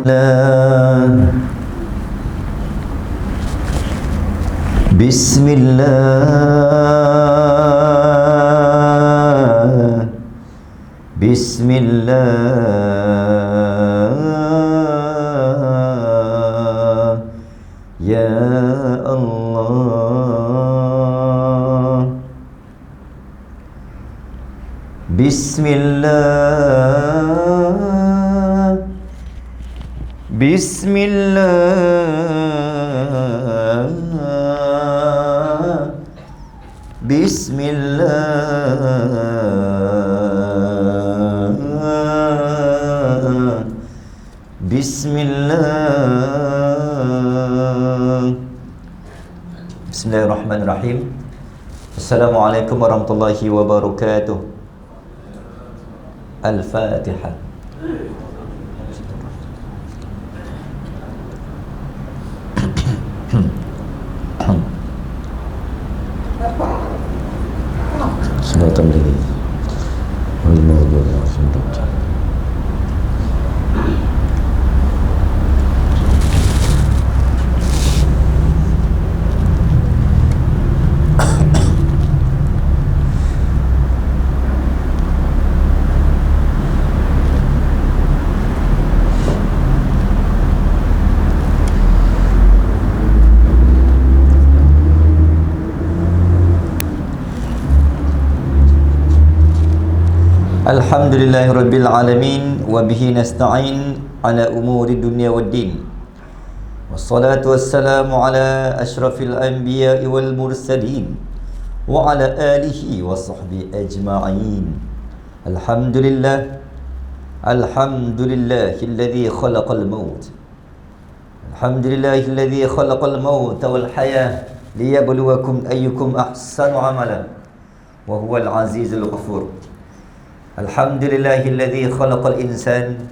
الله بسم الله بسم الله يا الله بسم الله بسم الله بسم الله بسم الله بسم الله الرحمن الرحيم. Assalamualaikum warahmatullahi wabarakatuh. Al-Fatihah. Bismillahirrahmanirrahim. Alhamdulillahirabbil alamin wa bihi nasta'in ala umuri dunya waddin. Wassalatu wassalamu ala asyrafil anbiya'i wal mursalin wa ala alihi wa sahbihi ajma'in. Alhamdulillah alhamdulillahilladzi khalaqal maut. Alhamdulillahilladzi khalaqal maut wal hayah liyabluwakum ayyukum ahsanu amala wa huwal azizul ghafur. Alhamdulillahilladzi khalaqal insan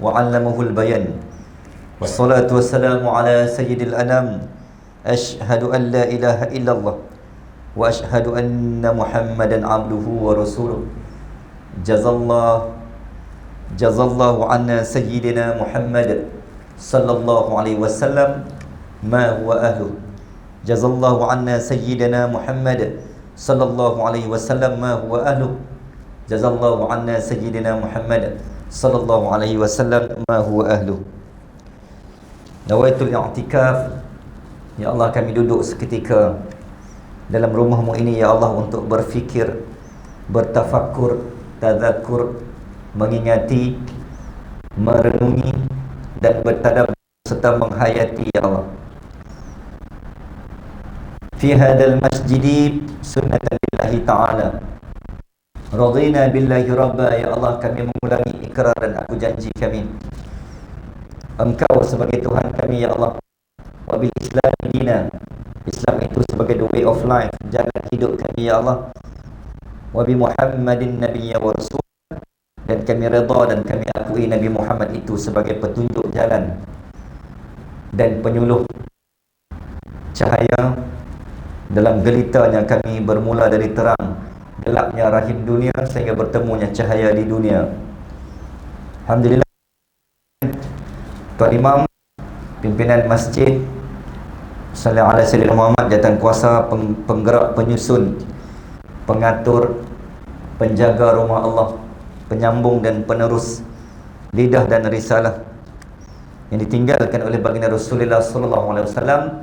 wa 'allamahul bayan. Wassalatu wassalamu ala sayyidil anam. Asyhadu an la ilaha illallah wa asyhadu anna Muhammadan 'abduhu wa rasuluh. Jazallahu anna sayyidina Muhammad sallallahu alaihi wasallam ma huwa ahlu. Jazallahu anna sayyidina Muhammad sallallahu alaihi wasallam ma huwa ahlu. Jazallahu anna sayyidina Muhammad sallallahu alaihi wasallam ma huwa ahlu. Nawaitul i'tikaf. Ya Allah, kami duduk seketika dalam rumahmu ini ya Allah untuk berfikir, bertafakkur, tadzakur, mengingati, merenungi dan bertadabbur serta menghayati ya Allah. Fi hadzal masjidi sunnatan lillahi ta'ala. Radina billahi rabba. Ya Allah, kami mengulangi ikrar dan aku janji kami, Engkau sebagai Tuhan kami ya Allah. Wa bil Islam dina. Islam itu sebagai the way of life, jalan hidup kami ya Allah. Wa bi Muhammadin nabiyya wa rasul. Dan kami redha dan kami akui Nabi Muhammad itu sebagai petunjuk jalan dan penyuluh cahaya dalam gelitanya kami bermula dari terang gelapnya rahim dunia sehingga bertemunya cahaya di dunia. Alhamdulillah, Tuan Imam, pimpinan masjid, sallallahu alaihi wasallam Muhammad, jawatan kuasa, penggerak, penyusun, pengatur, penjaga rumah Allah, penyambung dan penerus lidah dan risalah yang ditinggalkan oleh baginda Rasulullah sallallahu alaihi wasallam,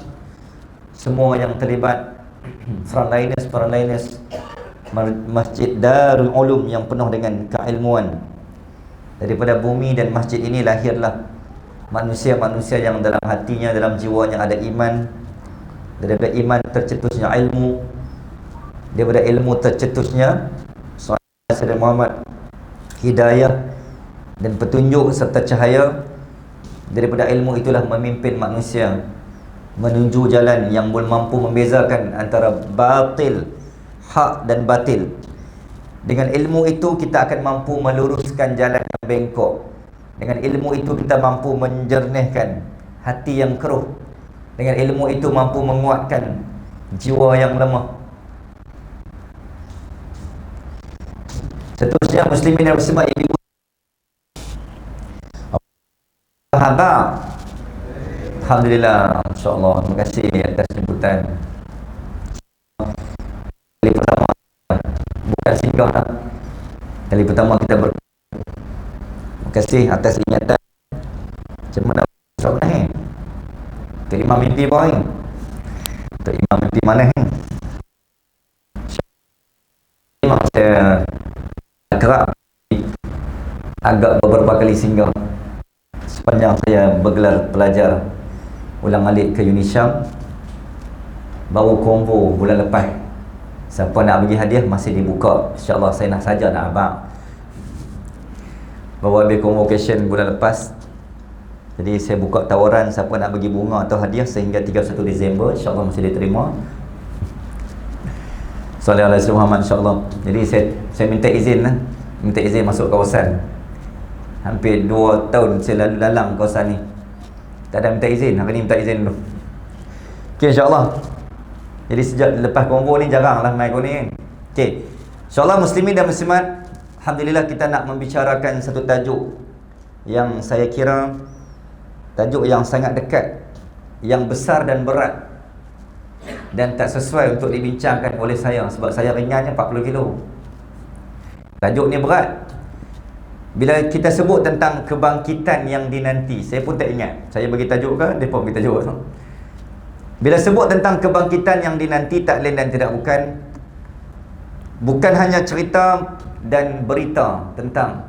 semua yang terlibat, frontliners Masjid Darul Ulum yang penuh dengan keilmuan. Daripada bumi dan masjid ini lahirlah manusia-manusia yang dalam hatinya, dalam jiwanya ada iman. Daripada iman tercetusnya ilmu. Daripada ilmu tercetusnya Sayyidina Muhammad, hidayah dan petunjuk serta cahaya. Daripada ilmu itulah memimpin manusia menuju jalan yang mampu membezakan antara batil, hak dan batil. Dengan ilmu itu kita akan mampu meluruskan jalan yang bengkok. Dengan ilmu itu kita mampu menjernihkan hati yang keruh. Dengan ilmu itu mampu menguatkan jiwa yang lemah. Seterusnya muslimin dan muslimat, ibu Sahabat, alhamdulillah, insya-Allah. Terima kasih atas jemputan. Kali pertama bukan singgah dah. Kali pertama kita terima kasih atas ingatan. Macam mana soalan ni? Tok Imam mimpi apa ni? Tok Imam mimpi mana ni? Imam saya kerap agak beberapa kali singgah sepanjang saya bergelar pelajar ulang alik ke Unisyam. Baru combo bulan lepas. Siapa nak bagi hadiah masih dibuka. InsyaAllah saya nak saja nak abang. Baru habis convocation bulan lepas. Jadi saya buka tawaran siapa nak bagi bunga atau hadiah sehingga 31 Disember. InsyaAllah masih diterima. Sallallahu alaihi wasallam, insyaAllah. Jadi saya minta izin lah. Minta izin masuk kawasan. Hampir 2 tahun saya lalu lalang kawasan ni. Tak ada minta izin. Hari ni minta izin dulu. Okay, insyaAllah. Jadi sejak lepas kombo ni jarang lah main ni kan. Okay, insyaAllah muslimin dan muslimat, alhamdulillah kita nak membicarakan satu tajuk yang saya kira tajuk yang sangat dekat, yang besar dan berat, dan tak sesuai untuk dibincangkan oleh saya sebab saya ringannya 40 kilo. Tajuk ni berat. Bila kita sebut tentang kebangkitan yang dinanti, saya pun tak ingat saya bagi tajuk ke, mereka bagi tajuk. Bila sebut tentang kebangkitan yang dinanti, tak lain dan tidak bukan hanya cerita dan berita tentang,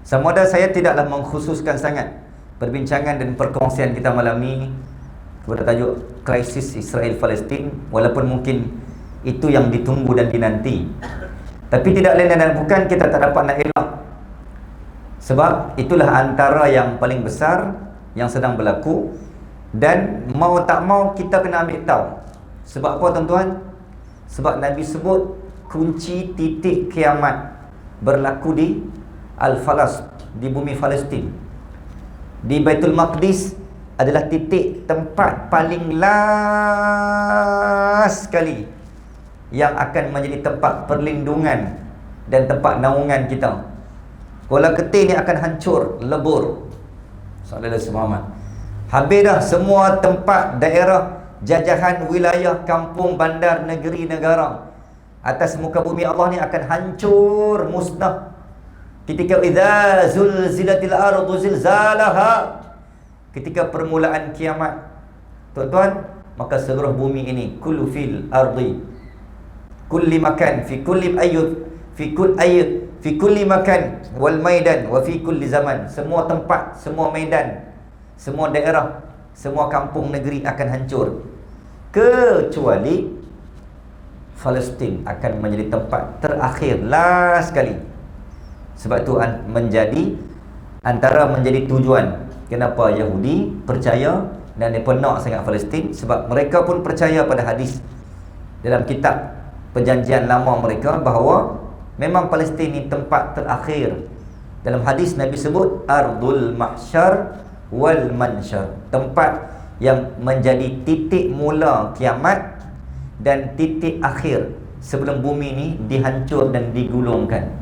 sama ada saya tidaklah mengkhususkan sangat perbincangan dan perkongsian kita malam ni kepada tajuk krisis Israel-Palestin, walaupun mungkin itu yang ditunggu dan dinanti, tapi tidak lain dan bukan kita tak dapat nak elak. Sebab itulah antara yang paling besar yang sedang berlaku, dan mau tak mau kita kena ambil tahu. Sebab apa tuan-tuan? Sebab Nabi sebut kunci titik kiamat berlaku di Al-Falas, di bumi Palestin. Di Baitul Maqdis adalah titik tempat paling last sekali yang akan menjadi tempat perlindungan dan tempat naungan kita. Bola ketir ni akan hancur, lebur. Sallallahu alaihi wasallam. Habis dah semua tempat, daerah, jajahan, wilayah, kampung, bandar, negeri, negara atas muka bumi Allah ni akan hancur, musnah. Ketika idza zulzilatil ardu zilzalaha, ketika permulaan kiamat, tuan-tuan, maka seluruh bumi ini kullu fil ardi, kulli makan, fi kulli ayyud, fi kulli makan wal maidan wa fi kulli zaman. Semua tempat, semua medan, semua daerah, semua kampung negeri akan hancur, kecuali Palestin akan menjadi tempat terakhir, last sekali. Sebab itu menjadi tujuan kenapa Yahudi percaya dan mereka nak sangat Palestin, sebab mereka pun percaya pada hadis dalam kitab perjanjian lama mereka bahawa memang Palestin ini tempat terakhir. Dalam hadis Nabi sebut Ardul Mahsyar wal Mansyar, tempat yang menjadi titik mula kiamat dan titik akhir sebelum bumi ini dihancur dan digulungkan.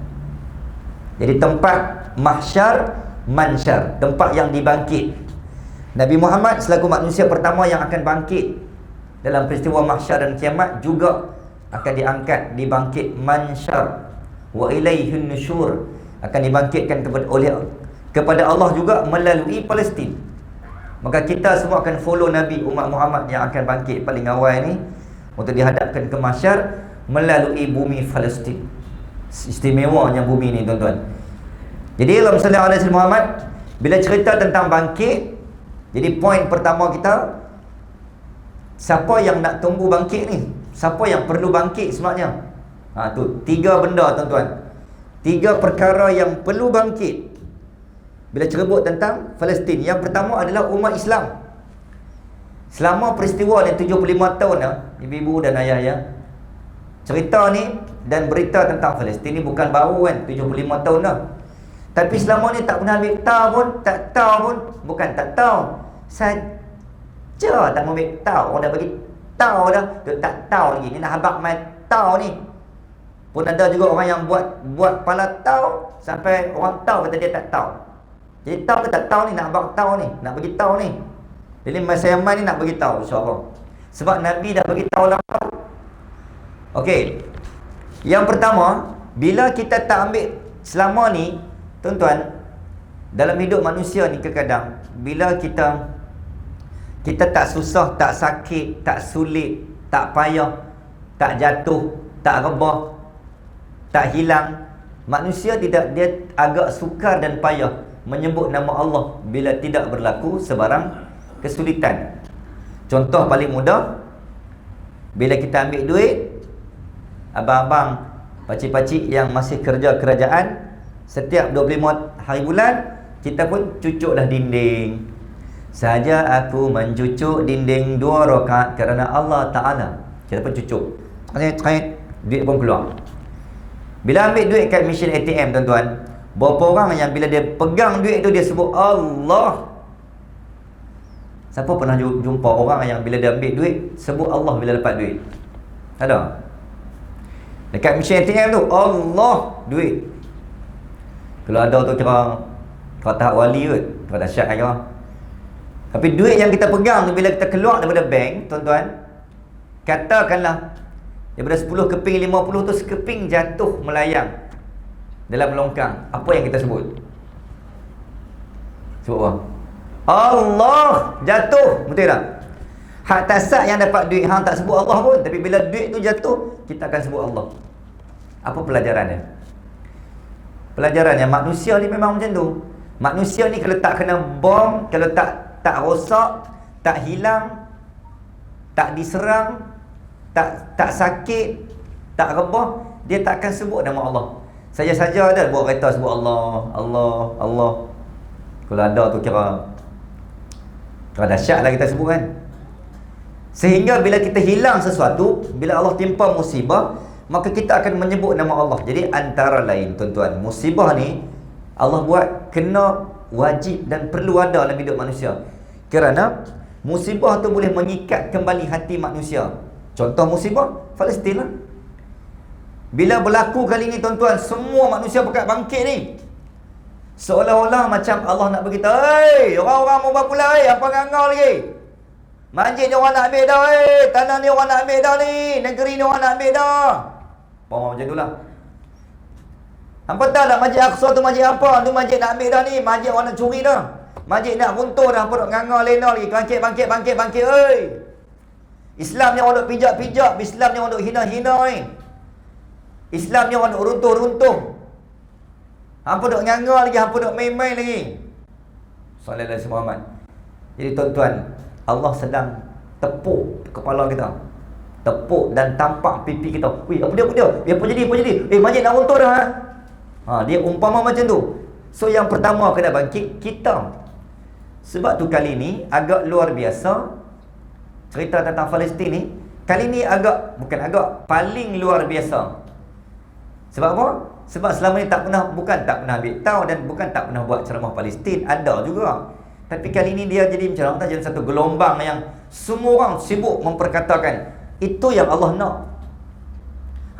Jadi tempat mahsyar, mansyar, tempat yang dibangkit. Nabi Muhammad selaku manusia pertama yang akan bangkit dalam peristiwa mahsyar dan kiamat juga akan diangkat, dibangkit mansyar, wa ilaihin nusyur, akan dibangkitkan kepada Allah juga melalui Palestin. Maka kita semua akan follow Nabi umat Muhammad yang akan bangkit paling awal ni untuk dihadapkan ke mahsyar melalui bumi Palestin. Istimewanya bumi ni tuan-tuan. Jadi dalam sallallahu alaihi wasallam Muhammad bila cerita tentang bangkit, jadi poin pertama kita, siapa yang nak tunggu bangkit ni? Siapa yang perlu bangkit sebenarnya? Tu 3 benda tuan-tuan. 3 perkara yang perlu bangkit bila cerebut tentang Palestin. Yang pertama adalah umat Islam. Selama peristiwa ni 75 tahun dah, ibu-ibu dan ayah-ayah, cerita ni dan berita tentang Palestin ni bukan baru kan, 75 tahun dah. Tapi selama ni tak pernah ambil tahu pun, tak tahu pun, bukan tak tahu saja, tak mau ambil tahu. Orang dah bagi tahu dah, tu tak tahu lagi. Ni nak habaq main tahu ni. Pun ada juga orang yang buat pala tahu sampai orang tahu kata dia tak tahu. Jadi tahu ke tak tahu ni, nak abang tahu ni, nak bagi tahu ni. Jadi masa Yaman ni nak bagi tahu insya-Allah. Sebab Nabi dah bagi tahu lama. Okey. Yang pertama, bila kita tak ambil selama ni, tuan-tuan, dalam hidup manusia ni kadang bila kita tak susah, tak sakit, tak sulit, tak payah, tak jatuh, tak rebah, tak hilang, manusia dia agak sukar dan payah menyebut nama Allah bila tidak berlaku sebarang kesulitan. Contoh paling mudah, bila kita ambil duit, abang-abang, pakcik-pakcik yang masih kerja kerajaan, setiap 25 hari bulan kita pun cucuklah dinding. Saja aku mencucuk dinding 2 rakaat kerana Allah Ta'ala. Kita pun cucuk, duit pun keluar. Bila ambil duit kat mesin ATM, tuan-tuan, berapa orang yang bila dia pegang duit tu dia sebut Allah? Siapa pernah jumpa orang yang bila dia ambil duit sebut Allah bila dapat duit? Ada? Dekat mesin ATM tu Allah duit. Kalau ada tu kira tahap wali kot, kira dahsyat kira. Tapi duit yang kita pegang tu bila kita keluar daripada bank, tuan-tuan, katakanlah daripada 10 keping 50 tu sekeping jatuh melayang dalam longkang, apa yang kita sebut? Sebut apa? Allah jatuh, betul tak? Hak tasak yang dapat duit hang tak sebut Allah pun, tapi bila duit tu jatuh kita akan sebut Allah. Apa pelajarannya? Pelajarannya manusia ni memang macam tu. Manusia ni kalau tak kena bom, kalau tak rosak, tak hilang, tak diserang, tak sakit, tak rebah, dia tak akan sebut nama Allah. Saja-saja ada buat kereta sebut Allah, Allah, Allah. Kalau ada tu kira dahsyat lah kita sebut kan. Sehingga bila kita hilang sesuatu, bila Allah timpa musibah, maka kita akan menyebut nama Allah. Jadi antara lain, tuan-tuan, musibah ni Allah buat kena wajib dan perlu ada dalam hidup manusia. Kerana musibah tu boleh mengikat kembali hati manusia. Contoh musibah Palestin lah. Bila berlaku kali ni, tuan-tuan, semua manusia bangkit ni. Seolah-olah macam Allah nak beritahu, "Hei, orang-orang mau berpula, apa ngangau lagi? Masjid ni orang nak ambil dah, tanah ni orang nak ambil dah ni, negeri ni orang nak ambil dah." Macam itulah. Hampa tahu tak Masjid Aqsa tu masjid apa? Tu masjid nak ambil dah ni, masjid orang nak curi dah. Masjid nak runtuh dah, hampa nak ngangau lena lagi. Bangkit, oi. Islam ni orang nak pijak-pijak, Islam ni orang nak hina-hina ni. Islam ni orang nak runtuh-runtuh. Hampa duk nganga lagi, hampa duk main-main lagi. Sallallahu alaihi Muhammad. Jadi tuan-tuan, Allah sedang tepuk kepala kita. Tepuk dan tampak pipi kita. Wih, apa dia? Apa jadi? Masjid nak runtuh dah. Dia umpama macam tu. So yang pertama kena bangkit kita. Sebab tu kali ni agak luar biasa cerita tentang Palestin ni. Kali ni paling luar biasa. Sebab apa? Sebab selama ni bukan tak pernah ambil tahu dan bukan tak pernah buat ceramah Palestin, ada juga. Tapi kali ni dia jadi macam mana, jadi satu gelombang yang semua orang sibuk memperkatakan itu yang Allah nak.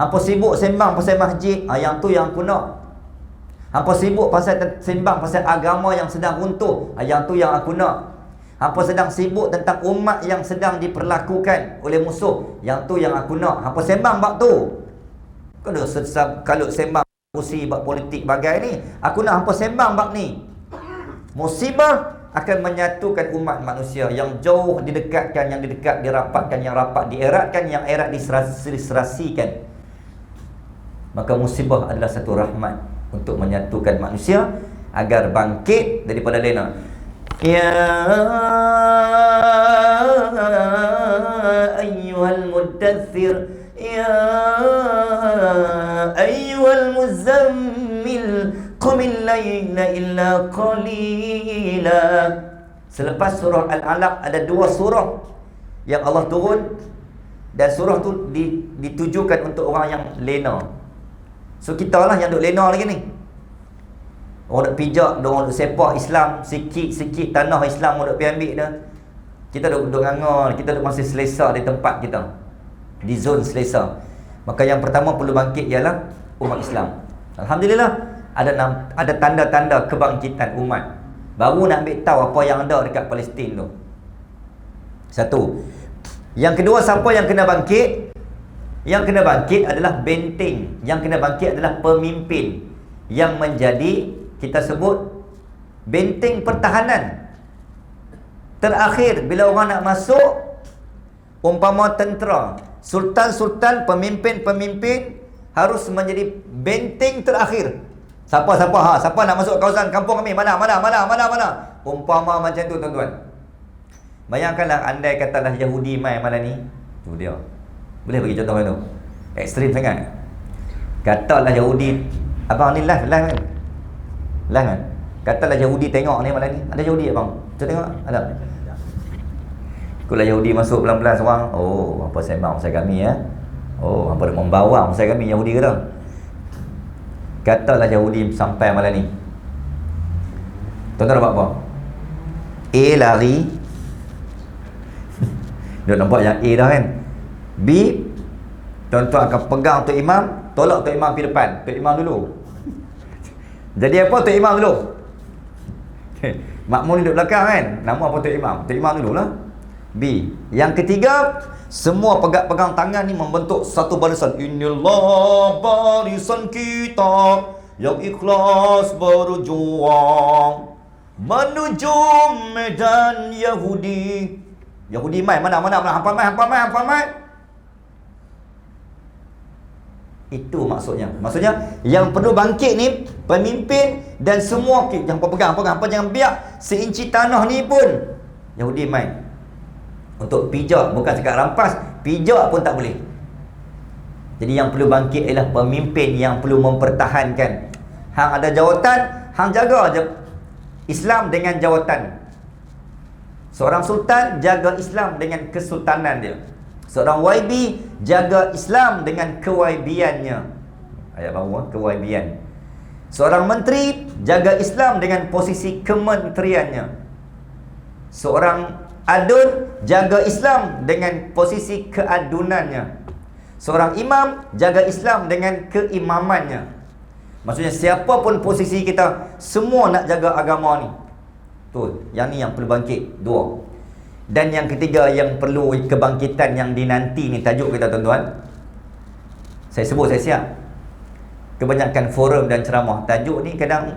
Hampa sibuk sembang pasal masjid, yang tu yang aku nak. Hampa sibuk sembang pasal agama yang sedang runtuh, yang tu yang aku nak. Hampa sedang sibuk tentang umat yang sedang diperlakukan oleh musuh, yang tu yang aku nak. Hampa sembang bab tu. Kalau sembang kursi bab politik bagai ni, aku nak hampa sembang bab ni. Musibah akan menyatukan umat manusia yang jauh didekatkan, yang didekat dirapatkan, yang rapat dieratkan, yang erat diserasikan. Maka musibah adalah satu rahmat untuk menyatukan manusia agar bangkit daripada lena. Ya ayyuhal muddaththir, ya ayyuhal muzammil, qumil layla illa qalila. Selepas surah Al-Alaq ada 2 surah yang Allah turun, dan surah tu ditujukan untuk orang yang lena. So kita lah yang duk lena lagi ni. Orang duk pijak, orang duk sepak Islam, sikit-sikit tanah Islam orang duk pergi ambil dah. Kita duk nganga, kita duk masih selesa di tempat kita, di zon selesa. Maka yang pertama perlu bangkit ialah umat Islam. Alhamdulillah ada tanda-tanda kebangkitan umat. baru nak ambil tahu apa yang ada dekat Palestin tu. Satu. Yang kedua, siapa yang kena bangkit? Yang kena bangkit adalah benteng. Yang kena bangkit adalah pemimpin yang menjadi, kita sebut, benteng pertahanan terakhir bila orang nak masuk. Umpama tentera, sultan-sultan, pemimpin-pemimpin harus menjadi benteng terakhir. Siapa nak masuk kawasan kampung kami? Mana? Umpama macam tu, tuan-tuan. Bayangkanlah andai katalah Yahudi mai malam ni. Tu dia. Boleh bagi contoh tu? Ekstrim sangat. Katalah Yahudi, abang ni live kan? Live kan? Katalah Yahudi tengok ni malam ni. Ada Yahudi abang? Kita tengok ada. Kalau Yahudi masuk pelan-pelan seorang, oh, apa sembang usai kami ya? Oh, apa nak membawa usai kami Yahudi kata. Katalah Yahudi sampai malam ni. Tuan-tuan buat apa? A lari. Dia nampak yang A dah kan. B, tuan-tuan akan pegang Tok Imam, tolak Tok Imam pergi depan. Tok Imam dulu. Jadi apa Tok Imam dulu? Makmum duduk belakang kan. Nama apa Tok Imam? Tok Imam dulu lah. B, yang ketiga, semua pegang tangan ni membentuk satu barisan. Inilah barisan kita yang ikhlas berjuang menuju medan Yahudi. Yahudi mai mana hampa mai. Itu maksudnya. Maksudnya yang perlu bangkit ni pemimpin dan semua yang pegang hampa jangan biar seinci tanah ni pun Yahudi mai. Untuk pijak, bukan cakap rampas, pijak pun tak boleh. Jadi yang perlu bangkit ialah pemimpin yang perlu mempertahankan. Hang ada jawatan, hang jaga je Islam dengan jawatan. Seorang sultan jaga Islam dengan kesultanan dia. Seorang YB jaga Islam dengan kewaibiannya. Ayat baru, kewaibian. Seorang menteri jaga Islam dengan posisi kementeriannya. Seorang adun jaga Islam dengan posisi keadunannya. Seorang imam jaga Islam dengan keimamannya. Maksudnya siapa pun posisi kita, semua nak jaga agama ni. Tu, yang ni yang perlu bangkit. Dua. Dan yang ketiga yang perlu kebangkitan yang dinanti ni, tajuk kita tuan-tuan. Saya sebut, saya siap. Kebanyakan forum dan ceramah, tajuk ni kadang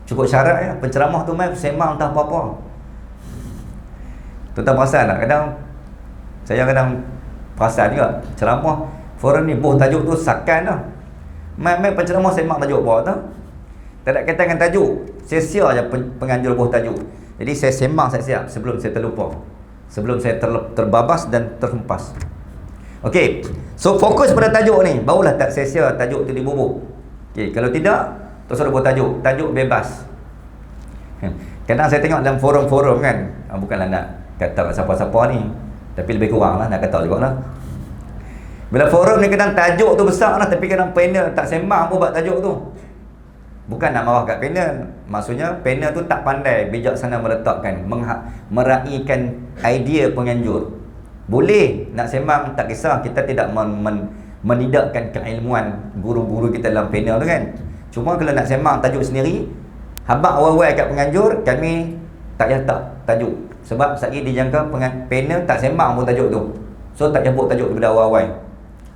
cukup syarat ya. Penceramah tu main sembang entah apa-apa. Tuan-tuan perasan tak? Saya kadang perasan juga. Ceramah forum ni buh tajuk tu sakan dah. Main penceramah sembang tajuk apa tu? Tak ada kaitan dengan tajuk. Saya siap je penganjur buah tajuk. Jadi saya sembang, saya siap sebelum saya terlupa, sebelum saya terbabas dan terhempas. Okey, so fokus pada tajuk ni, barulah tak sia-sia tajuk tu dibubuk. Okey, kalau tidak terus ada buah tajuk bebas. Kadang saya tengok dalam forum-forum kan, bukanlah nak kata siapa-siapa ni, tapi lebih kurang lah nak kata juga lah. Bila forum ni kadang tajuk tu besar lah, tapi kadang panel tak sembang pun buat tajuk tu. Bukan nak marah kat panel, maksudnya panel tu tak pandai bijaksana meletakkan, meraihkan idea penganjur. Boleh nak sembang, tak kisah, kita tidak menidakkan keilmuan guru-guru kita dalam panel tu kan. Cuma kalau nak sembang tajuk sendiri, habaq awal-awal kat penganjur, kami tak letak tajuk. Sebab sekali dijangka panel tak sembang pun tajuk tu, so tak jemput tajuk daripada awal-awal.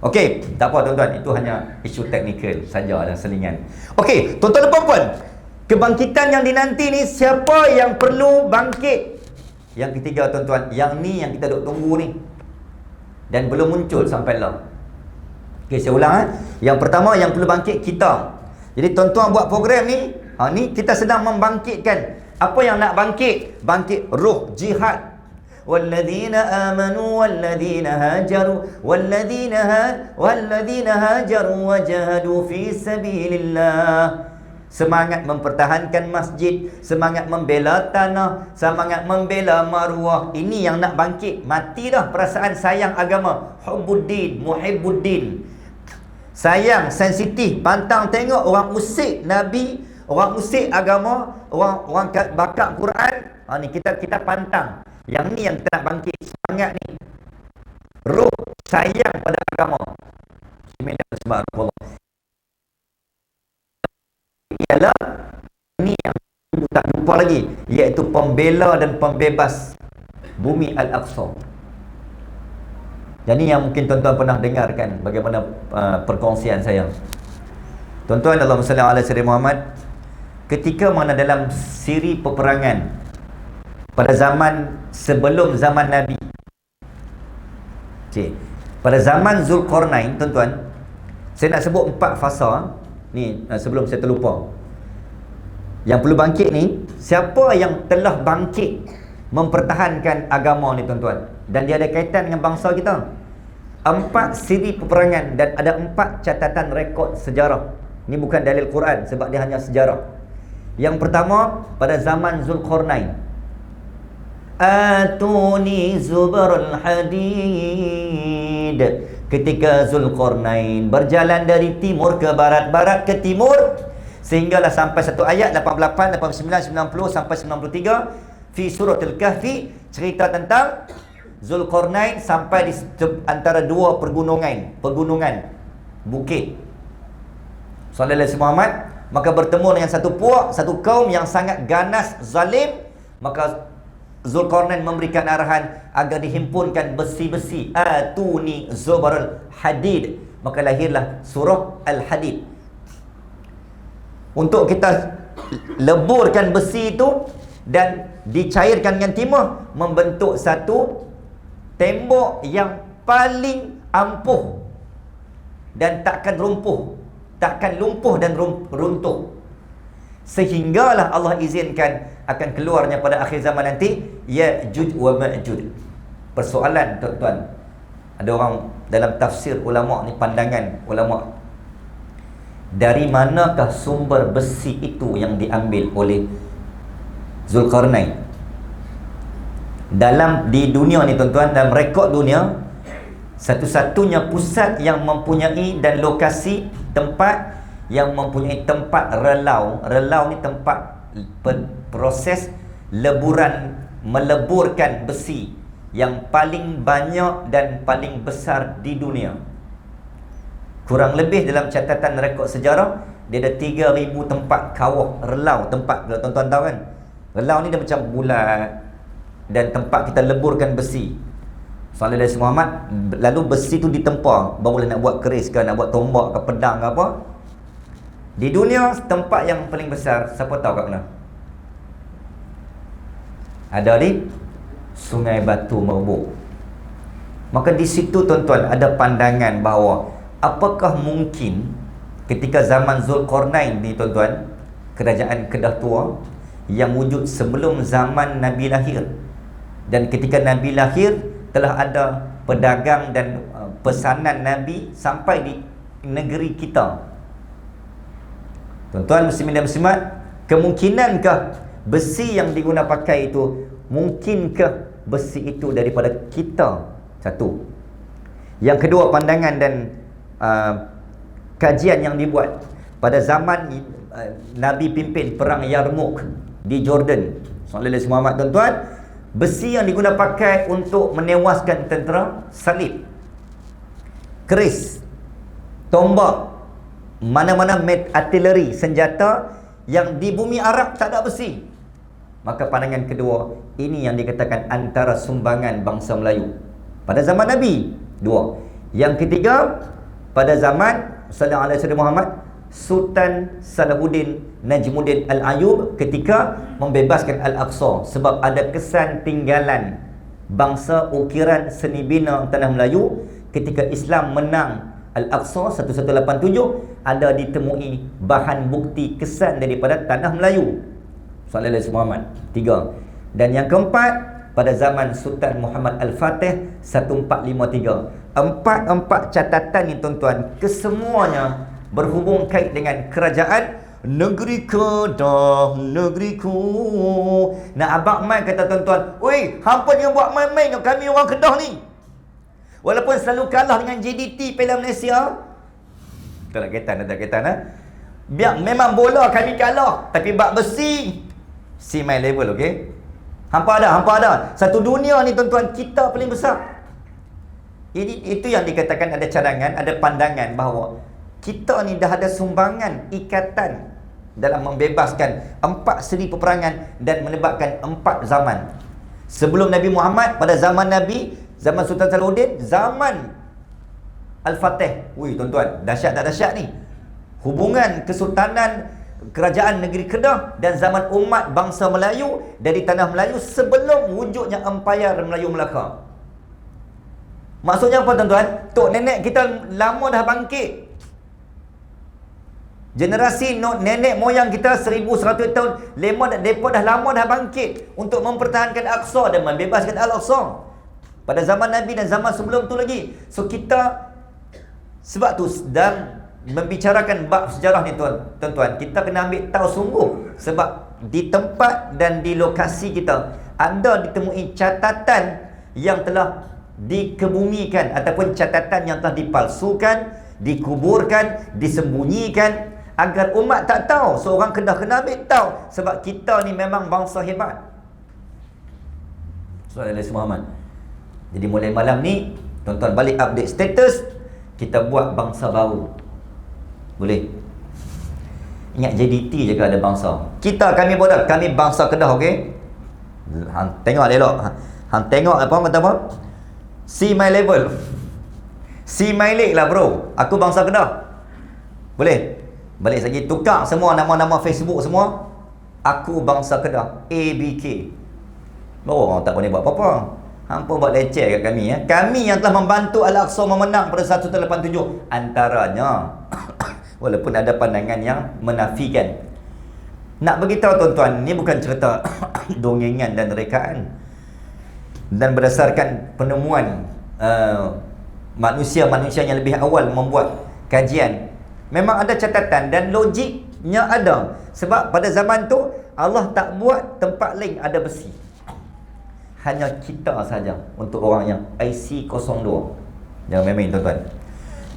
Okey, tak apa tuan-tuan, itu hanya isu teknikal saja dan selingan. Okey, tuan-tuan dan puan-puan, kebangkitan yang dinanti ni, siapa yang perlu bangkit? Yang ketiga tuan-tuan, yang ni yang kita duk tunggu ni dan belum muncul sampai lah. Okey, saya ulang Yang pertama yang perlu bangkit kita. Jadi tuan-tuan buat program ni, ni kita sedang membangkitkan. Apa yang nak bangkit? Bangkit ruh jihad. والذين آمنوا والذين هاجروا والذين هاجروا وجاهدوا في سبيل الله. Semangat mempertahankan masjid, semangat membela tanah, semangat membela maruah. Ini yang nak bangkit. Mati dah perasaan sayang agama, hubbuddin, muhibbuddin. Sayang, sensitif, pantang tengok orang usik Nabi, orang usik agama, orang bakar Quran. Ni kita pantang. Yang ni yang kita nak bangkit, semangat ni, ruh sayang pada agama. Bismillahirrahmanirrahim. Ialah ini yang tak lupa lagi. iaitu pembela dan pembebas bumi Al-Aqsa. Jadi yang mungkin tuan-tuan pernah dengarkan bagaimana perkongsian saya. Tuan-tuan, Allahumma salli ala sayyidina Muhammad, ketika mana dalam siri peperangan pada zaman sebelum zaman Nabi, pada zaman Zulkarnain, tuan-tuan, saya nak sebut 4 fasa ni sebelum saya terlupa. Yang perlu bangkit ni, siapa yang telah bangkit mempertahankan agama ni, tuan-tuan, dan dia ada kaitan dengan bangsa kita. 4 siri peperangan dan ada 4 catatan rekod sejarah. Ni bukan dalil Quran sebab dia hanya sejarah. Yang pertama, pada zaman Zulkarnain, atuni zubarul hadid. Ketika Zulkarnain berjalan dari timur ke barat, barat ke timur, sehinggalah sampai satu ayat 88, 89, 90 sampai 93 fi suratul Kahfi, cerita tentang Zulkarnain sampai di antara dua pegunungan bukit. Sallallahu alaihi Muhammad, maka bertemu dengan satu puak, satu kaum yang sangat ganas, zalim. Maka Zulkarnain memberikan arahan agar dihimpunkan besi-besi, atuni zubarul hadid. Maka lahirlah surah Al-Hadid, untuk kita leburkan besi itu dan dicairkan dengan timah, membentuk satu tembok yang paling ampuh dan takkan lumpuh dan runtuh. Sehinggalah Allah izinkan akan keluarnya pada akhir zaman nanti Ya'juj wa Ma'juj. Persoalan, tuan-tuan, ada orang dalam tafsir ulama ni, pandangan ulama, dari manakah sumber besi itu yang diambil oleh Zulkarnain? Di dunia ni, tuan-tuan, dalam rekod dunia, satu-satunya pusat yang mempunyai dan lokasi tempat yang mempunyai tempat relau ni tempat proses meleburkan besi yang paling banyak dan paling besar di dunia. Kurang lebih dalam catatan rekod sejarah, dia ada 3,000 tempat kawah relau. Tempat, kalau tuan-tuan tahu kan, relau ni dia macam bulat dan tempat kita leburkan besi. Sallallahu alaihi Muhammad, lalu besi tu ditempa, barulah nak buat keris ke, nak buat tombak ke, pedang ke apa. Di dunia, tempat yang paling besar, siapa tahu kat mana? Ada di Sungai Batu Merbuk. Maka di situ, tuan-tuan, ada pandangan bahawa apakah mungkin ketika zaman Zulkarnain ni, tuan-tuan, kerajaan Kedah Tua yang wujud sebelum zaman Nabi lahir, dan ketika Nabi lahir telah ada pedagang dan pesanan Nabi sampai di negeri kita. Tuan-tuan muslimin dan muslimat, kemungkinankah besi yang digunakan pakai itu, mungkinkah besi itu daripada kita? Satu. Yang kedua, pandangan dan kajian yang dibuat pada zaman Nabi pimpin perang Yarmouk di Jordan. Sallallahu alaihi Muhammad, tuan-tuan, besi yang digunakan pakai untuk menewaskan tentera salib, keris, tombak, mana-mana artileri, senjata yang di bumi Arab tak ada besi. Maka pandangan kedua, ini yang dikatakan antara sumbangan bangsa Melayu pada zaman Nabi. Dua. Yang ketiga, pada zaman Sallallahu alaihi wasallam Muhammad, Sultan Salahuddin Najmuddin Al-Ayub ketika membebaskan Al-Aqsa, sebab ada kesan tinggalan bangsa ukiran seni bina tanah Melayu ketika Islam menang Al-Aqsa 1187, ada ditemui bahan bukti kesan daripada tanah Melayu. Sallallahu alaihi Muhammad. Tiga. Dan yang keempat, pada zaman Sultan Muhammad Al-Fatih 1453. Empat catatan ni, tuan-tuan, kesemuanya berhubung kait dengan kerajaan negeri Kedah, negeriku. Nah, abang mai kata, tuan-tuan, "Oi, hampa jangan buat main-main dengan kami orang Kedah ni. Walaupun selalu kalah dengan JDT Piala Malaysia." Tak ada kaitan ha? Biar memang bola kami kalah, tapi bak besi see my level, okey? Hampa ada. Satu dunia ni, tuan-tuan, kita paling besar. Itu yang dikatakan ada cadangan, ada pandangan bahawa kita ni dah ada sumbangan ikatan dalam membebaskan 4 seri peperangan dan menyebabkan 4 zaman. Sebelum Nabi Muhammad, pada zaman Nabi, zaman Sultan Salahuddin, zaman Al-Fatih. Wih tuan-tuan, dahsyat tak dahsyat ni. Hubungan kesultanan kerajaan negeri Kedah dan zaman umat bangsa Melayu dari tanah Melayu sebelum wujudnya Empayar Melayu Melaka. Maksudnya apa tuan-tuan? Tok nenek kita lama dah bangkit. Generasi nenek moyang kita 1100 tahun mereka dah lama dah bangkit untuk mempertahankan Al-Aqsa dan membebaskan Al-Aqsa pada zaman Nabi dan zaman sebelum tu lagi. So kita, sebab tu dan membicarakan bab sejarah ni tuan-tuan, kita kena ambil tahu sungguh. Sebab di tempat dan di lokasi kita ada ditemui catatan yang telah dikebumikan ataupun catatan yang telah dipalsukan, dikuburkan, disembunyikan, agar umat tak tahu. Seorang Kedah kena ambil tahu, sebab kita ni memang bangsa hebat. Sallallahu Muhammad. Jadi mulai malam ni tuan-tuan balik update status, kita buat bangsa baru. Boleh? Ingat JDT je ada bangsa. Kami bodoh, kami bangsa Kedah, okey? Hang tengok elok. Hang tengok apa kata apa? See my level. See my leg lah bro. Aku bangsa Kedah. Boleh? Balik lagi, tukar semua nama-nama Facebook semua. Aku bangsa Kedah, ABK. Orang tak boleh buat apa-apa. Hampa buat leceh kat kami ya. Kami yang telah membantu Al-Aqsa memenang pada 1987 antaranya. Walaupun ada pandangan yang menafikan. Nak beritahu tuan-tuan, ni bukan cerita dongengan dan rekaan. Dan berdasarkan penemuan manusia-manusia yang lebih awal membuat kajian, memang ada catatan dan logiknya ada. Sebab pada zaman tu Allah tak buat tempat lain ada besi. Hanya kita saja untuk orang yang IC02. Jangan main-main tuan-tuan.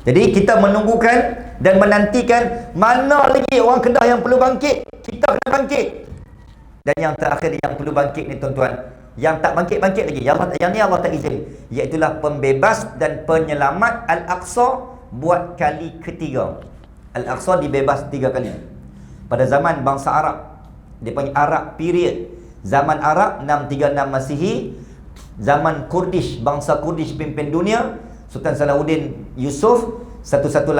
Jadi kita menunggukan dan menantikan mana lagi orang Kedah yang perlu bangkit. Kita kena bangkit. Dan yang terakhir yang perlu bangkit ni tuan-tuan, yang tak bangkit-bangkit lagi, yang ni Allah tak izin, iaitulah pembebas dan penyelamat Al-Aqsa buat kali ketiga. Al-Aqsa dibebas 3 kali. Pada zaman bangsa Arab, dia panggil Arab period. Zaman Arab 636 Masihi, zaman Kurdish, bangsa Kurdish pimpin dunia, Sultan Salahuddin Yusuf 1187,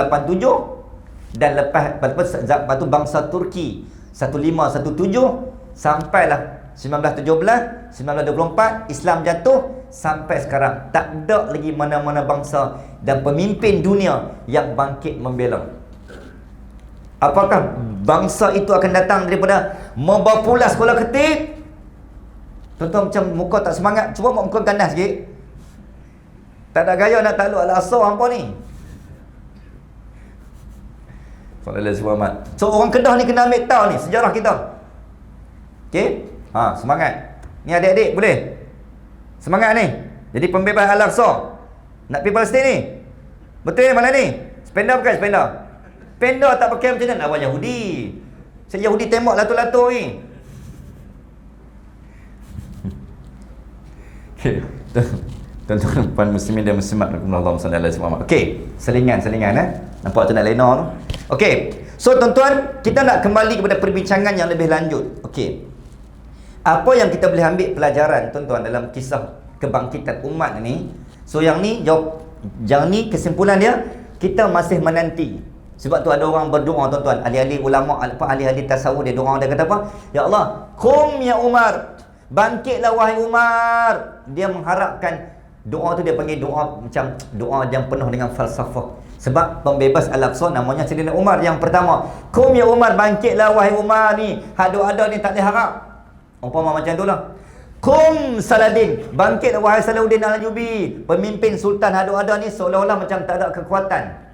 dan lepas tu bangsa Turki 1517, sampailah 1917, 1924 Islam jatuh, sampai sekarang tak ada lagi mana-mana bangsa dan pemimpin dunia yang bangkit membela. Apakah bangsa itu akan datang daripada membawa pula sekolah ketik? Tuan-tuan macam muka tak semangat. Cuba muka ganas sikit. Tak ada gaya nak takluk Al-Aqsa hampa ni. So orang Kedah ni kena ambil tahu ni sejarah kita. Okey? Semangat. Ni adik-adik boleh? Semangat ni. Jadi pembebas Al-Aqsa. Nak pergi Palestin ni? Betul ni mana ni? Spenda bukan spenda? Spenda tak pakai macam mana? Awal Yahudi. Saya Yahudi tembak lato-lato ni. Okey. Tuan-tuan puan muslimin dan muslimat rahimakumullah sallallahu alaihi wasallam. Okey, selingan nampak tu nak lena tu. Okey. So tuan-tuan, kita nak kembali kepada perbincangan yang lebih lanjut. Okey. Apa yang kita boleh ambil pelajaran tuan-tuan dalam kisah kebangkitan umat ni? So yang ni kesimpulan dia, kita masih menanti. Sebab tu ada orang berdoa tuan-tuan, ahli-ahli ulama, ahli-ahli tasawuf, dia doa, dia kata apa? Ya Allah, qum ya Umar. Bangkitlah wahai Umar. Dia mengharapkan, doa tu dia panggil doa macam doa yang penuh dengan falsafah. Sebab pembebas Al-Aqsa namanya Sayyidina Umar yang pertama. Qum ya Umar, bangkitlah wahai Umar ni. Ada ni tak boleh harap. Umpama macam tu lah. Qum Saladin, bangkitlah wahai Salahuddin Al-Ayyubi. Pemimpin Sultan ada ni seolah-olah macam tak ada kekuatan.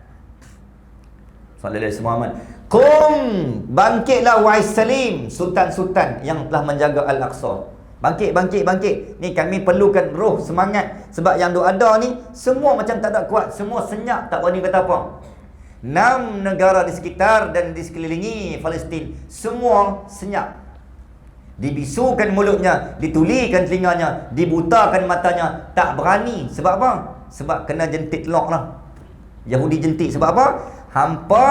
Sallallahu alaihi wasallam. Qum, bangkitlah wahai Salim, sultan-sultan yang telah menjaga Al-Aqsa. Bangkit. Ni kami perlukan roh, semangat. Sebab yang ada ni semua macam tak ada kuat, semua senyap, tak berani kata apa. 6 negara di sekitar dan di sekelilingi Palestin, semua senyap. Dibisukan mulutnya, ditulikan telinganya, dibutakan matanya, tak berani. Sebab apa? Sebab kena jentik telok lah. Yahudi jentik. Sebab apa? Hampa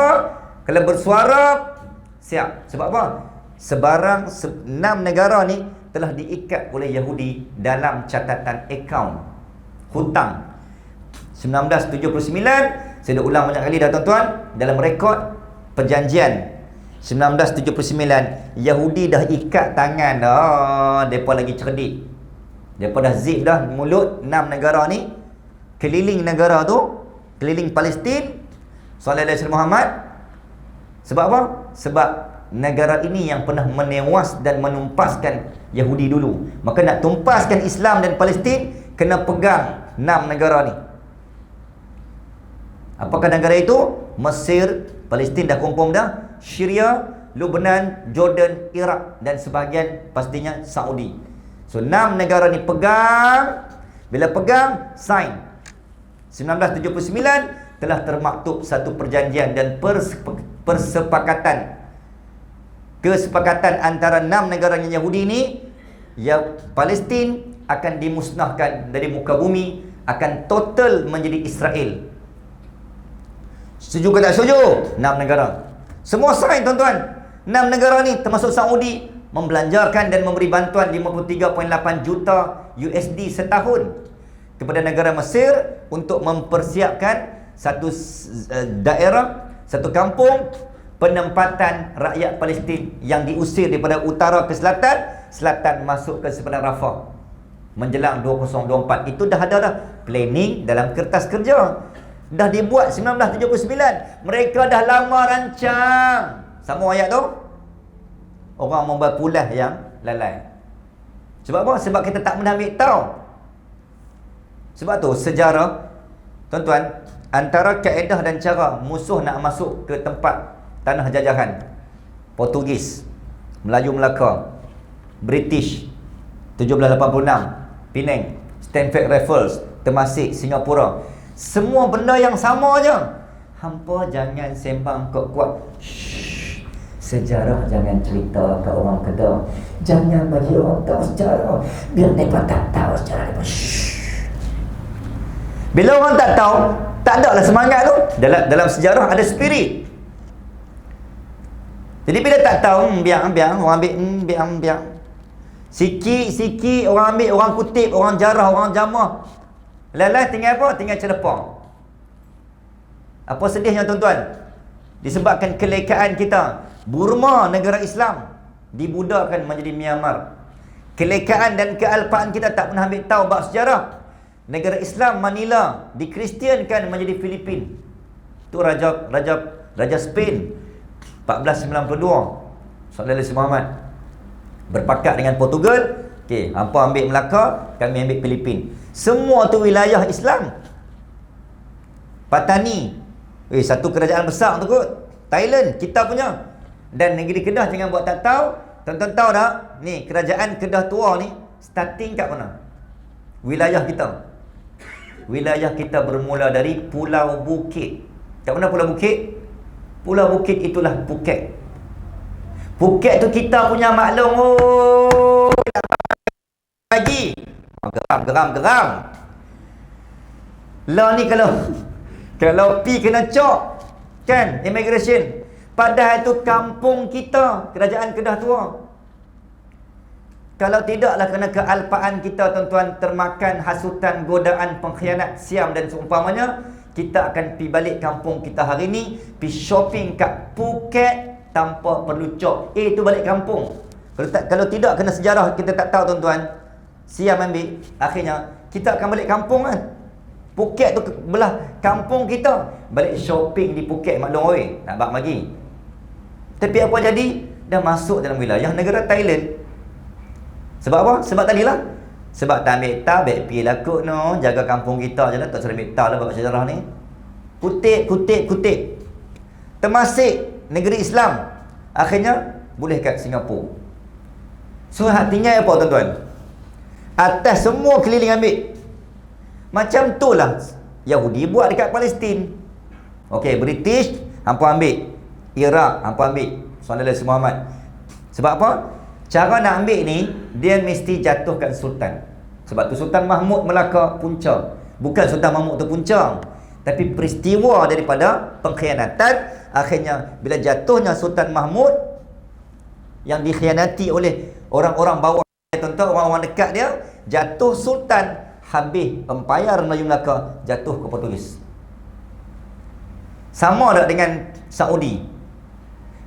kalau bersuara, Siap. Sebab apa? Sebarang 6 negara ni telah diikat oleh Yahudi dalam catatan akaun hutang. 1979, saya dah ulang banyak kali dah tuan-tuan, dalam rekod perjanjian 1979, Yahudi dah ikat tangan dah. Mereka lagi cerdik. Mereka dah zip dah mulut 6 negara ni, keliling negara tu, keliling Palestin, sallallahu alaihi Muhammad. Sebab apa? Sebab negara ini yang pernah menewas dan menumpaskan Yahudi dulu. Maka nak tumpaskan Islam dan Palestin, kena pegang 6 negara ni. Apakah negara itu? Mesir, Palestin dah confirm dah, Syria, Lebanon, Jordan, Iraq dan sebahagian pastinya Saudi. So 6 negara ni pegang. Bila pegang, sign. 1979 telah termaktub satu perjanjian dan kesepakatan antara 6 negara Yahudi ini, ya, Palestin akan dimusnahkan dari muka bumi, akan total menjadi Israel. Setuju ke tak setuju? 6 negara. Semua sign tuan-tuan. 6 negara ni termasuk Saudi membelanjakan dan memberi bantuan 53.8 juta USD setahun kepada negara Mesir untuk mempersiapkan satu daerah, satu kampung penempatan rakyat Palestin yang diusir daripada utara ke selatan, selatan masuk ke sepanjang Rafah menjelang 2024. Itu dah ada dah planning dalam kertas kerja. Dah dibuat 1979. Mereka dah lama rancang. Sama ayat tu. Orang membuat pulas yang lalai. Sebab apa? Sebab kita tak pernah ambil tahu. Sebab tu sejarah, tuan-tuan, antara kaedah dan cara musuh nak masuk ke tempat tanah jajahan, Portugis, Melayu Melaka, British 1786, Penang, Stanford Raffles, Temasek, Singapura, semua benda yang sama je. Hampa jangan sembang kuat-kuat. Shh. Sejarah jangan cerita ke orang Kedah. Jangan bagi orang tahu sejarah, biar mereka tak tahu sejarah. Shh. Bila orang tak tahu, tak ada lah semangat tu. Dalam sejarah ada spirit. Jadi bila tak tahu, biang orang ambil, biang. Sikit-sikit orang ambil, orang kutip, orang jarah, orang jamah. Lalai tinggal apa? Tinggal celepang. Apa sedihnya tuan-tuan? Disebabkan kelekaan kita. Burma, negara Islam, dibudakkan menjadi Myanmar. Kelekaan dan kealpaan kita tak pernah ambil tahu bab sejarah. Negara Islam Manila dikristiankan menjadi Filipin. Itu Raja Spain 1492 sallallahu alaihi Muhammad berpakat dengan Portugal. Okey, hampa ambil Melaka, kami ambil Filipin. Semua tu wilayah Islam. Patani, satu kerajaan besar tu kot. Thailand, kita punya. Dan negeri Kedah, jangan buat tak tahu. Tuan-tuan tahu tak? Ni, kerajaan Kedah tua ni starting kat mana? Wilayah kita. Wilayah kita bermula dari Pulau Bukit. Kat mana Pulau Bukit? Pulau Bukit itulah Phuket. Phuket tu kita punya maklum. Oh, lagi geram. Lah ni kalau pi kena cok kan immigration. Padahal itu kampung kita, kerajaan Kedah tua. Kalau tidaklah kerana kealpaan kita tuan-tuan, termakan hasutan, godaan, pengkhianat, siam dan seumpamanya, kita akan pi balik kampung kita hari ni, pi shopping kat Phuket tanpa perlu cok. Itu balik kampung. Kalau tidak kena sejarah kita tak tahu tuan-tuan. Siam ambil, akhirnya kita akan balik kampung kan. Phuket tu belah kampung kita. Balik shopping di Phuket, maklum oi, nak bak lagi. Tapi apa jadi? Dah masuk dalam wilayah negara Thailand. Sebab apa? Sebab tadilah. Sebab tak ambil tahu, baik pergi lah kot no. Jaga kampung kita je lah, tak suruh ambil tahu lah bab sejarah ni. Kutip. Temasek, negeri Islam. Akhirnya, boleh kat Singapura. So, artinya apa tuan-tuan? Atas semua keliling ambil. Macam tu lah Yahudi buat dekat Palestin. Okey, British hampa ambil, Iraq hampa ambil, sallallahu alaihi Muhammad. Sebab apa? Cara nak ambil ni, dia mesti jatuhkan sultan. Sebab tu Sultan Mahmud Melaka punca. Bukan Sultan Mahmud tu punca, tapi peristiwa daripada pengkhianatan. Akhirnya bila jatuhnya Sultan Mahmud, yang dikhianati oleh orang-orang bawah dia, tuan-tuan, orang-orang dekat dia. Jatuh sultan, habis empayar Melayu Melaka jatuh ke Portugis. Sama tak dengan Saudi?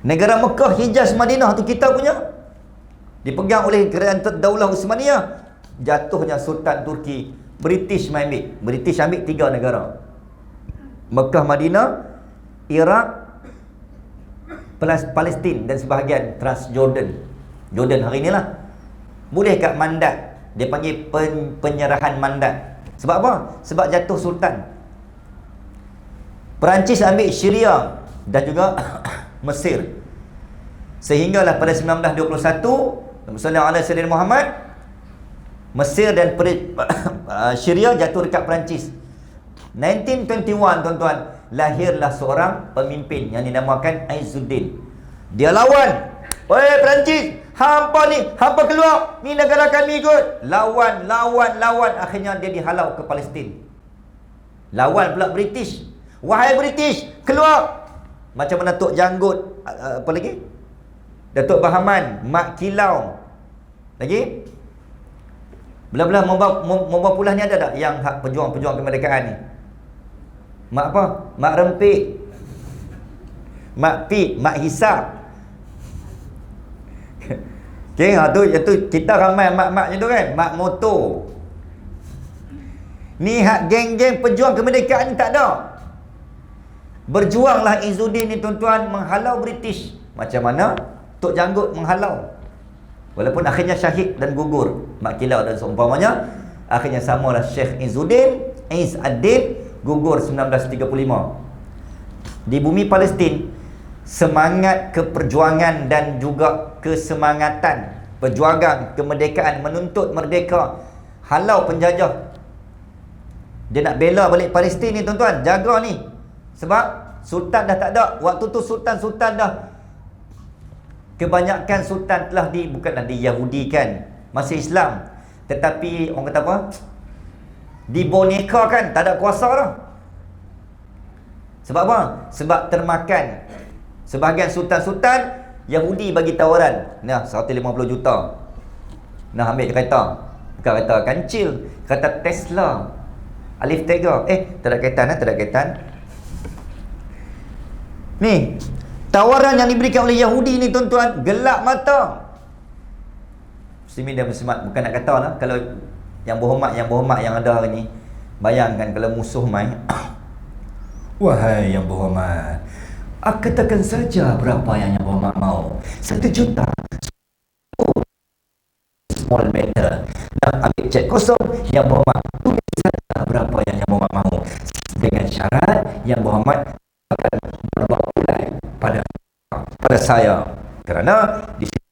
Negara Mekah, Hijaz, Madinah tu kita punya, dipegang oleh kerajaan Daulah Uthmaniyah. Jatuhnya Sultan Turki, British ambil. British ambil 3 negara: Mekah, Madinah, Iraq, Palestin dan sebahagian Transjordan. Jordan hari inilah. Boleh kat mandat. Dia panggil penyerahan mandat. Sebab apa? Sebab jatuh sultan. Perancis ambil Syria dan juga Mesir. Sehinggalah pada 1921, Sallallahu Alaihi Wasallam Muhammad, Mesir dan Syria jatuh dekat Perancis. 1921, tuan-tuan, lahirlah seorang pemimpin yang dinamakan Izzuddin. Dia lawan. Oi Perancis, hampa ni, hampa keluar. Ni negara kami ikut. Lawan. Akhirnya dia dihalau ke Palestin. Lawan pula British. Wahai British, keluar. Macam mana Tok Janggut, apa lagi? Datuk Bahaman, Mak Kilau. Lagi? Belah-belah Moba Pulah ni ada tak yang hak pejuang-pejuang kemerdekaan ni? Mak apa? Mak Rempik, Mak Pik, Mak Hisap. Okay, itu kita ramai mak-mak macam tu kan. Mak Motor. Ni hak geng-geng pejuang kemerdekaan ni tak ada. Berjuanglah Izzuddin ni, tuan-tuan, menghalau British. Macam mana Tok Janggut menghalau. Walaupun akhirnya syahid dan gugur Mak Kilau dan seumpamanya. Akhirnya samalah Syekh Izzuddin gugur 1935. Di bumi Palestin, semangat keperjuangan dan juga kesemangatan perjuangan kemerdekaan, menuntut merdeka, halau penjajah. Dia nak bela balik Palestin ni, tuan-tuan. Jaga ni. Sebab sultan dah tak ada. Waktu tu sultan dah, kebanyakan sultan telah bukanlah diyahudikan, masih Islam, tetapi orang kata apa, dibonekakan, tak ada kuasa dah. Sebab apa? Sebab termakan. Sebahagian sultan-sultan Yahudi bagi tawaran, nah 150 juta nak ambil kereta. Bukan kereta kancil, kereta Tesla Alif Tega. Tak ada kaitan. Ni tawaran yang diberikan oleh Yahudi ni, tuan-tuan, gelap mata. Muslimin dan Muslimat, bukan nak kata lah, kalau yang berhormat yang ada hari ni, bayangkan kalau musuh main. Wahai yang berhormat, katakan saja berapa yang berhormat mau. 1 juta. Small matter. Dan ambil cek kosong, yang berhormat tulis saja berapa yang berhormat mau, dengan syarat yang berhormat akan berbuat pada saya. Kerana di sini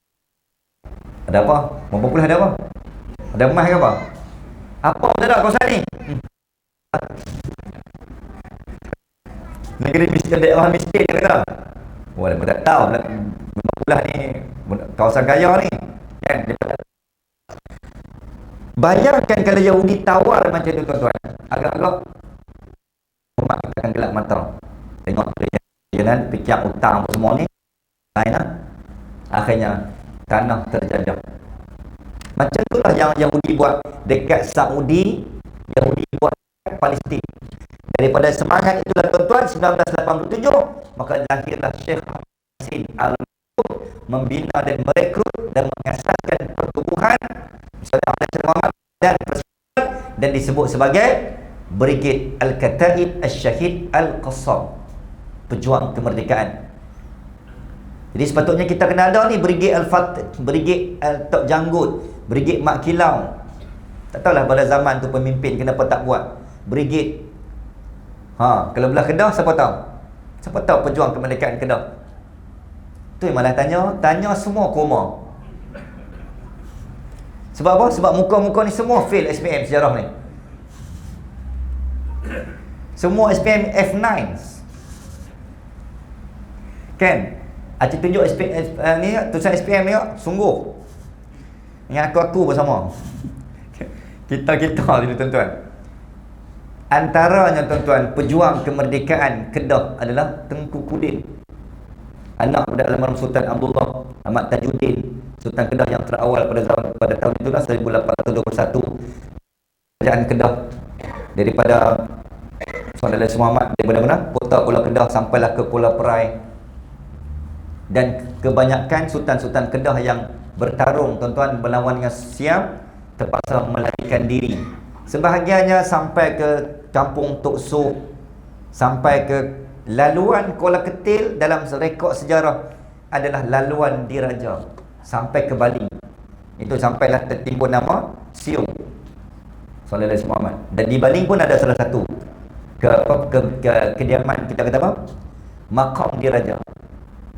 ada apa? Memperpulih ada apa? Ada emas ke apa? Apa tak ada kawasan ni? Negeri miskin, daerah miskin ke tak? Wah, dia tak tahu Memperpulih ni kawasan kaya ni kan? Bayangkan kalau Yahudi tawar macam tu, tuan-tuan, agak-agak umat kita akan gelap mata. Tengok perjalanan fikir utang semua ni lainlah. Akhirnya tanah terjajah. Macam itulah yang Yahudi buat dekat Saudi, Yahudi buat dekat Palestin. Daripada semangat itulah, tuan-tuan, 1987 maka lahirlah Syekh Hasin Al-Maktoum membina dan merekrut dan mengasaskan pertubuhan dan disebut sebagai Brigade Al-Kataib Al-Syahid Al-Qassam, pejuang kemerdekaan. Jadi sepatutnya kita kena ada ni Brigade Al-Fatih, Brigade Tok Janggut, Brigade Mak Kilau. Tak tahulah pada zaman tu pemimpin kenapa tak buat Brigade. Kalau belah Kedah, siapa tahu? Siapa tahu pejuang kemerdekaan Kedah? Tu yang malah tanya semua koma. Sebab apa? Sebab muka-muka ni semua fail SPM sejarah ni. Semua SPM F9 kan? Acik tunjuk SPM ni, tulisan SPM ni, sungguh yang aku bersama kita ni, tuan-tuan. Antaranya, tuan-tuan, pejuang kemerdekaan Kedah adalah Tengku Kudin. anak pada almarhum Sultan Abdullah Ahmad Tajuddin, Sultan Kedah yang terawal pada tahun itulah 1821. Kerajaan Kedah daripada Sultan Muhammad daripada mana? Kota Pulau Kedah sampailah ke Pulau Perai. Dan kebanyakan sultan-sultan Kedah yang bertarung tuan-tuan melawan dengan Siam terpaksa melarikan diri. Sebahagiannya sampai ke Kampung Tok Soh, sampai ke laluan Kuala Ketil dalam rekod sejarah adalah laluan diraja sampai ke Bali. Itu sampailah tertimbun nama Siung Sallallahu Alaihi Muhammad. Dan di Bali pun ada salah satu kediaman, kita kata apa? Maqam diraja.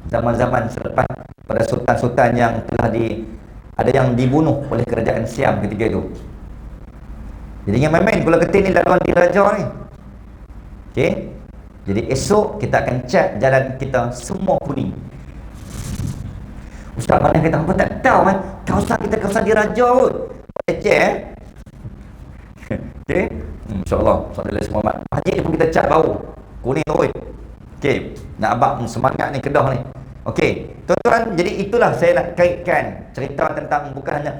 Zaman-zaman selepas pada sultan-sultan yang telah ada yang dibunuh oleh kerajaan Siam ketika itu. Jadi jangan main-main Kuala Ketil ni laluan diraja ni. Okey. Jadi esok kita akan cek jalan kita semua kuning. Ustaz mana kata apa tak tahu kan? Kawasan kita kawasan diraja pun. Boleh cek Okey. InsyaAllah Sallallahu Muhammad. Masjid pun kita cat bau kuning tu. Okey. Nak abang semangat ni Kedah ni. Okey. Tuan-tuan, jadi itulah saya nak kaitkan cerita tentang bukan hanya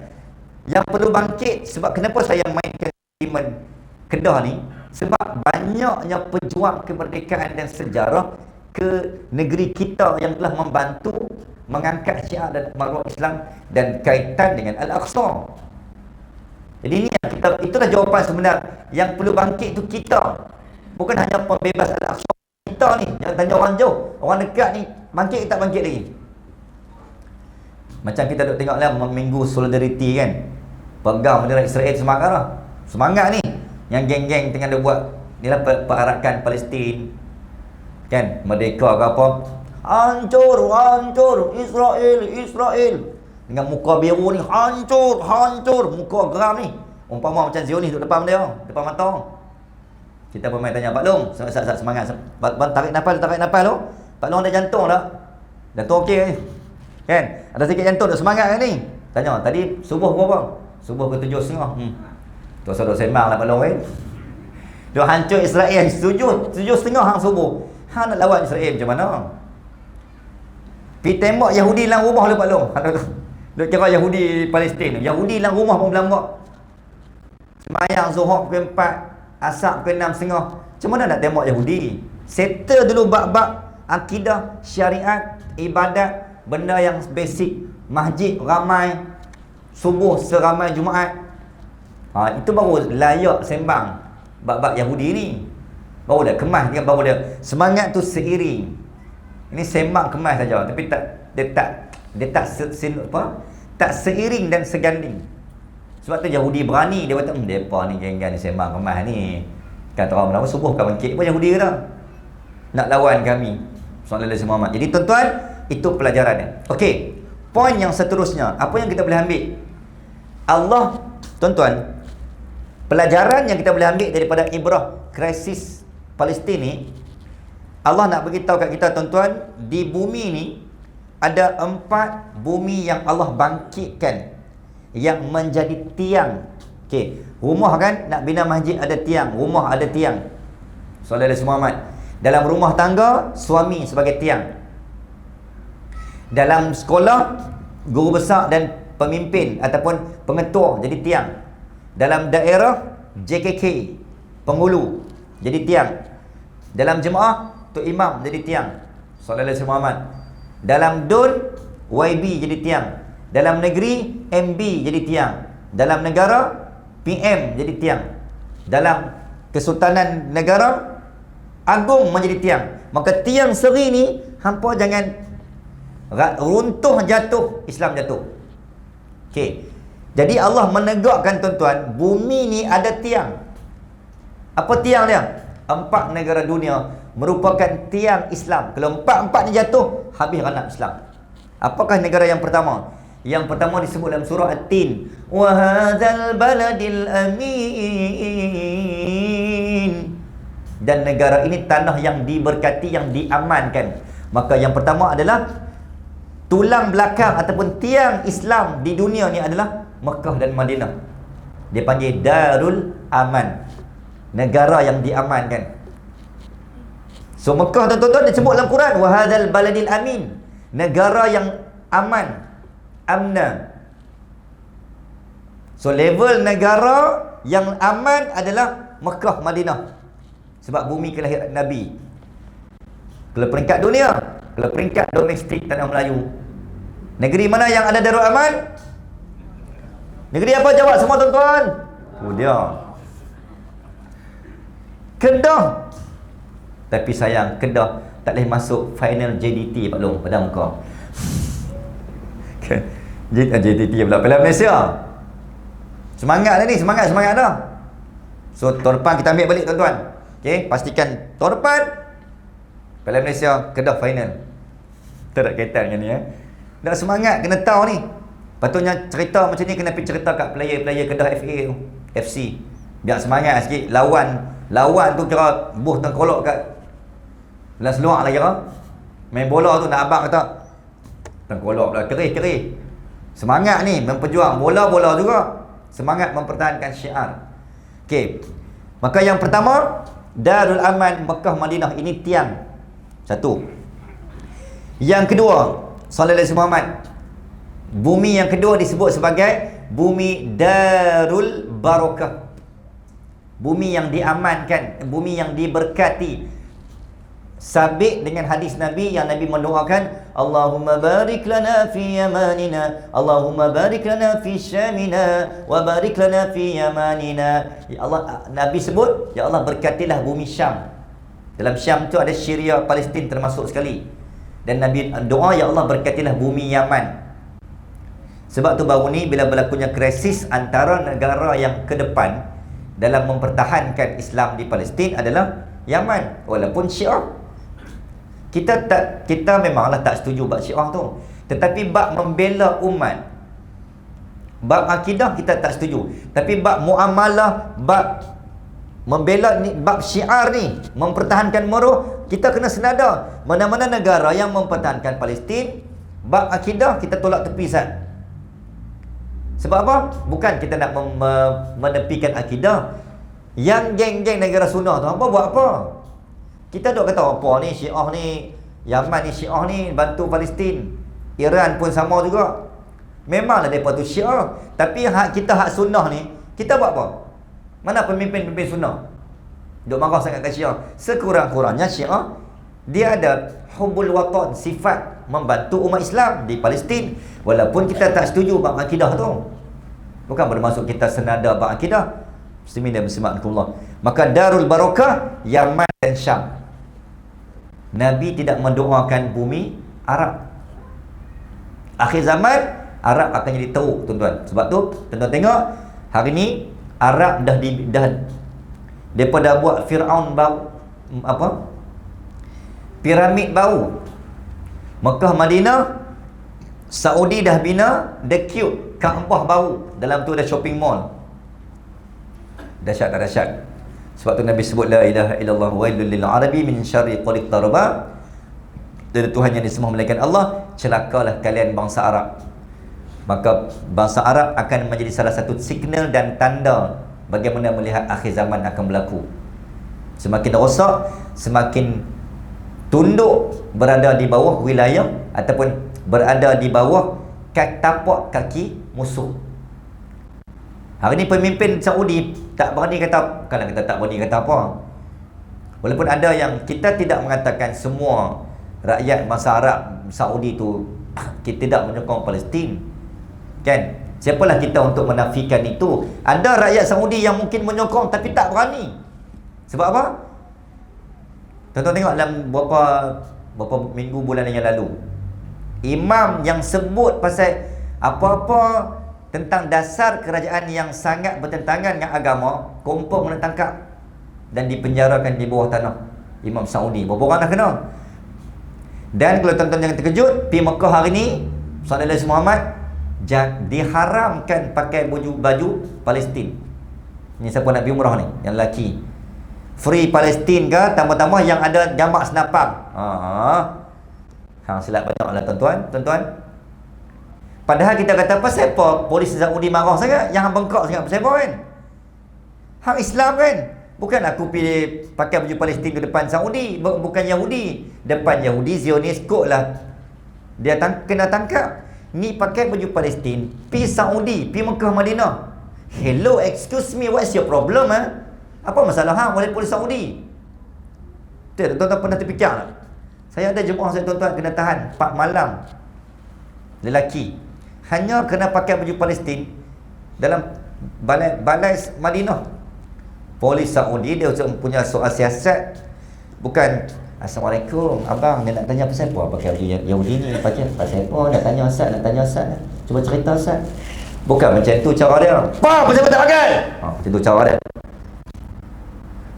yang perlu bangkit. Sebab kenapa saya mainkan argument Kedah ni? Sebab banyaknya pejuang kemerdekaan dan sejarah ke negeri kita yang telah membantu mengangkat syiar dan maruah Islam dan kaitan dengan Al-Aqsa. Jadi ini yang kita, itulah jawapan sebenar. Yang perlu bangkit itu kita, bukan hanya pembebas Al-Aqsa. Kita ni, jangan tanya orang jauh, orang dekat ni bangkit tak bangkit lagi. Macam kita duk tengok lah minggu solidariti kan, pegang bendera Israel semangat lah. Semangat ni yang geng-geng tengah dia buat ni lah perarakan Palestin kan, merdeka ke apa, hancur Israel dengan muka biru ni, hancur muka geram ni, umpama macam Zionis duduk depan dia, depan mata. Kita pun main tanya Pak Long, semangat tarik nafas tu. Pak Long ada jantung tak? Jantung okey kan? Ada sikit jantung dah semangat kan ni? Tanya tadi subuh berapa? Subuh ke 7.30. Tu saudara sembang lah Pak Long kan. Dia hancur Israel 7.30 hang subuh. Hang nak lawan Israel macam mana? Pergi tembak Yahudi dalam rumah lu Pak Long. Dia kira Yahudi Palestin. Yahudi dalam rumah pun berlambak. Semayang Zuhur ke 4, Asar ke 6.30. Macam mana nak tembak Yahudi? Settle dulu bab-bab akidah, syariat, ibadat, benda yang basic. Masjid ramai, subuh seramai Jumaat. Itu baru layak sembang bab-bab Yahudi ni. Baru dah kemas dia, baru dia semangat tu seiring. Ini sembang kemas saja, tapi tak seiring dan seganding. Sebab tu Yahudi berani, dia kata depa ni geng-geng ni sembang kemas ni. Kata orang lama subuh kan bangkit pun Yahudi kata nak lawan kami. Sallallahu Alaihi Muhammad. Jadi tuan-tuan, itu pelajarannya. Okey. Poin yang seterusnya, apa yang kita boleh ambil? Allah, tuan-tuan, pelajaran yang kita boleh ambil daripada ibrah krisis Palestin ni, Allah nak beritahu kat kita tuan-tuan, di bumi ni ada 4 bumi yang Allah bangkitkan yang menjadi tiang. Okey, rumah kan nak bina masjid ada tiang, rumah ada tiang. Sallallahu Alaihi Muhammad. Dalam rumah tangga suami sebagai tiang. Dalam sekolah guru besar dan pemimpin ataupun pengetua jadi tiang. Dalam daerah JKK penghulu jadi tiang. Dalam jemaah tok imam jadi tiang. Sallallahu Alaihi Muhammad. Dalam DUN YB jadi tiang. Dalam negeri MB jadi tiang. Dalam negara PM jadi tiang. Dalam kesultanan negara agung menjadi tiang. Maka tiang seri ni hampa jangan runtuh jatuh, Islam jatuh. Okey. Jadi Allah menegakkan tuan-tuan, bumi ni ada tiang. Apa tiang dia? 4 negara dunia merupakan tiang Islam. Kalau 4 ni jatuh, habis ranah Islam. Apakah negara yang pertama? Yang pertama disebut dalam surah At-Tin. Wa hadzal baladil amin. Dan negara ini tanah yang diberkati, yang diamankan. Maka yang pertama adalah tulang belakang ataupun tiang Islam di dunia ni adalah Mekah dan Madinah. Dia panggil Darul Aman, negara yang diamankan. So Mekah tuan-tuan disebut dalam Quran wa hadzal baladil amin. negara yang aman, amna. So level negara yang aman adalah Mekah, Madinah. Sebab bumi kelahiran Nabi. Kalau peringkat dunia, kalau peringkat domestik tanah Melayu, negeri mana yang ada Darul Aman? Negeri apa? Jawab semua tuan-tuan. Oh dia Kedah. Tapi sayang, Kedah tak boleh masuk final JDT Pak Long pada muka. JDT pula Piala Malaysia. Semangat dah ni, semangat dah. So tahun depan kita ambil balik tuan-tuan. Okey, pastikan tahun depan Piala Malaysia Kedah final. Tak ada kaitan dengan ni Nak semangat, kena tahu ni. Patutnya cerita macam ni kena pergi cerita kat player-player Kedah FA tu, FC. Biar semangat sikit. Lawan tu kira buh tengkolok kat belah seluar lah kira. Main bola tu nak abang kata tengkolok pula, kerih. Semangat ni memperjuang bola juga. Semangat mempertahankan syiar. Okey. Maka yang pertama, Darul Aman Mekah Madinah, ini tiang. Satu. Yang kedua, sallallahu alaihi Muhammad. Bumi yang kedua disebut sebagai bumi Darul Barakah. Bumi yang diamankan, bumi yang diberkati. Sabit dengan hadis Nabi yang Nabi mendoakan, Allahumma barik lana fi yamanina, Allahumma barik lana fi syamina, wa barik lana fi yamanina. Ya Allah, Nabi sebut, ya Allah berkatilah bumi Syam. Dalam Syam tu ada Syria, Palestin termasuk sekali. Dan Nabi doa, ya Allah berkatilah bumi Yaman. Sebab tu baru ni bila berlakunya krisis antara negara yang ke depan dalam mempertahankan Islam di Palestin adalah Yaman, walaupun Syiah. Kita memanglah tak setuju bab Syiah tu, tetapi bab membela umat, bab akidah kita tak setuju. Tapi bab muamalah, bab membela ni, bab syiar ni, mempertahankan meruh, kita kena senada. Mana-mana negara yang mempertahankan Palestin, bab akidah kita tolak tepi sat. Sebab apa? Bukan kita nak menepikan akidah. Yang geng-geng negara Sunnah tu apa buat apa? Kita duk kata apa ni Syiah ni, Yaman ni Syiah ni bantu Palestin, Iran pun sama juga. Memanglah mereka tu Syiah, tapi hak kita hak Sunnah ni, kita buat apa? Mana pemimpin-pemimpin Sunnah duk marah sangat kat Syiah? Sekurang-kurangnya Syiah dia ada hubul watan, sifat membantu umat Islam di Palestin, walaupun kita tak setuju bab akidah tu. Bukan bermaksud kita senada bab akidah. Muslimin dan muslimat, maka Darul Barakah Yaman dan Syam. Nabi tidak mendoakan bumi Arab. Akhir zaman Arab akan jadi teruk tuan-tuan. Sebab tu tuan-tuan tengok hari ni Arab dah daripada buat Firaun baru, apa, piramid baru. Mekah Madinah, Saudi dah bina The Cube, Kaabah baru. Dalam tu ada shopping mall. Dahsyat tak dahsyat. Sebab tu Nabi sebut la ilaha illallah wailul lil arabi min syarri qad taraba. Dari Tuhan yang disembah melainkan Allah, celakalah kalian bangsa Arab. Maka bangsa Arab akan menjadi salah satu signal dan tanda bagaimana melihat akhir zaman akan berlaku. Semakin rosak, semakin tunduk berada di bawah wilayah ataupun berada di bawah tapak kaki musuh. Hari ni pemimpin Saudi tak berani kata, bukanlah kita tak berani kata apa. Walaupun ada yang kita tidak mengatakan semua rakyat bangsa Arab Saudi tu kita tidak menyokong Palestin. Kan? Siapalah kita untuk menafikan itu? Ada rakyat Saudi yang mungkin menyokong tapi tak berani. Sebab apa? Tuan-tuan tengok dalam berapa minggu bulan yang lalu, imam yang sebut pasal apa-apa tentang dasar kerajaan yang sangat bertentangan dengan agama, confirm kena tangkap dan dipenjarakan di bawah tanah. Imam Saudi, berapa orang dah kena? Dan kalau tuan-tuan jangan terkejut, pergi Mekah hari ni sallallahu alaihi Muhammad diharamkan pakai baju Palestin. Ni siapa nak pergi umrah ni? Yang lelaki. Free Palestin ke, tambah-tambah yang ada jamak senapang. Hang silap banyaklah tuan-tuan. Padahal kita kata pasal apa polis Saudi marah sangat, yang bengkok sangat pasal apa kan? Hang Islam kan? Bukan aku pilih pakai baju Palestin di depan Saudi, bukan Yahudi. Depan Yahudi Zionis kot lah. Dia kena tangkap. Ni pakai baju Palestin, pi Saudi, pi Mekah Madinah. Hello, excuse me, what's your problem? Apa masalah hang oleh polis Saudi? Tuan-tuan pernah terfikir tak? Saya ada jemaah saya tuan-tuan kena tahan 4 malam. Lelaki hanya kena pakai baju Palestin dalam balai Madinah. Polis Saudi dia punya soal siasat. Bukan, Assalamualaikum, abang dia nak tanya pasal apa pakai baju Yahudi ni, pakai pasal apa, nak tanya Ustaz, cuba cerita Ustaz. Bukan macam tu cara dia. Apa pasal tak pakai? Macam tu cara dia.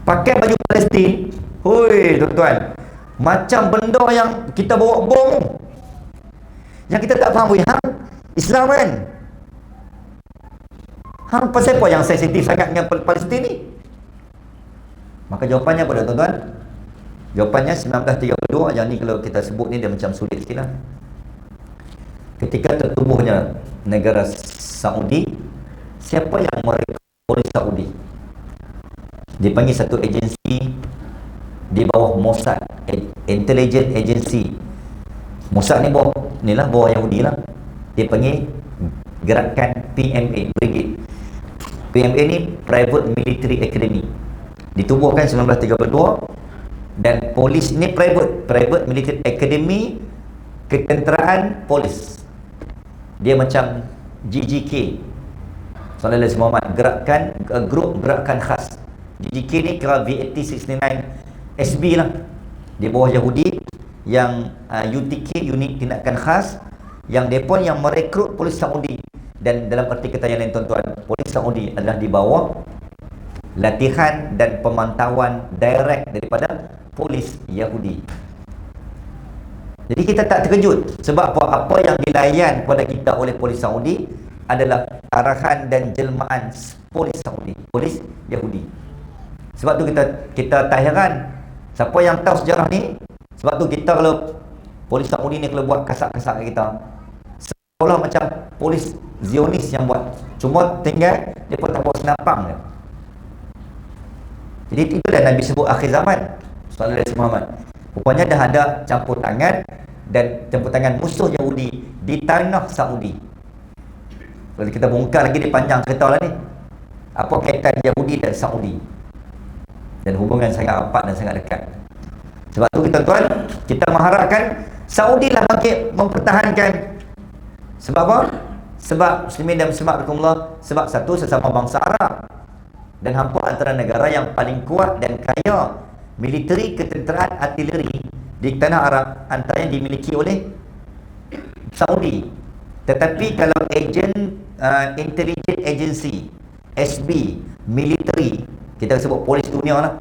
Pakai baju Palestin, hoi tuan-tuan, macam benda yang kita bawa bom. Yang kita tak faham, hang Islam kan? Hang pasal apa yang sensitif sangat dengan Palestin ni? Maka jawapannya pada tuan-tuan, jawapannya 1932. Yang ni kalau kita sebut ni dia macam sulit sikit lah. Ketika tertubuhnya negara Saudi, siapa yang merekrut polis Saudi? Dipanggil satu agensi di bawah Mossad, Intelligence Agency. Mossad ni bawah Yahudi lah. Dia panggil gerakan PMA, Brigade. PMA ni Private Military Academy, ditubuhkan 1932. Dan polis ni private military academy, ketenteraan polis. Dia macam GGK, Sallallahu Alaihi Muhammad, grup gerakan khas. GGK ni kira VAT 69 SB lah, di bawah Yahudi. Yang UTK, unit tindakan khas, yang mereka yang merekrut polis Saudi. Dan dalam arti kata yang lain tuan-tuan, polis Saudi adalah di bawah latihan dan pemantauan direct daripada polis Yahudi. Jadi kita tak terkejut, sebab apa yang dilayan pada kita oleh polis Saudi adalah arahan dan jelmaan polis Saudi, polis Yahudi. Sebab tu kita tak heran siapa yang tahu sejarah ni. Sebab tu kita kalau polis Saudi ni kalau buat kasar-kasar kat kita, seolah macam polis Zionis yang buat, cuma tinggal dia pun tak bawa senapang je. Jadi itulah Nabi sebut akhir zaman Sallallahu Alaihi Muhammad. Rupanya dah ada campur tangan dan campur tangan musuh Yahudi di tanah Saudi. Kalau kita bongkar lagi, dia panjang cerita lah ni, apa kaitan Yahudi dan Saudi, dan hubungan sangat rapat dan sangat dekat. Sebab tu tuan-tuan, kita mengharapkan Saudi lah bangkit mempertahankan. Sebab apa? Sebab muslimin dan muslimat rahimakumullah, sebab satu, sesama bangsa Arab, dan hampa antara negara yang paling kuat dan kaya militeri, ketenteraan, artileri di tanah Arab, antara yang dimiliki oleh Saudi. Tetapi kalau intelligence agency, SB, militeri, kita sebut polis dunia lah,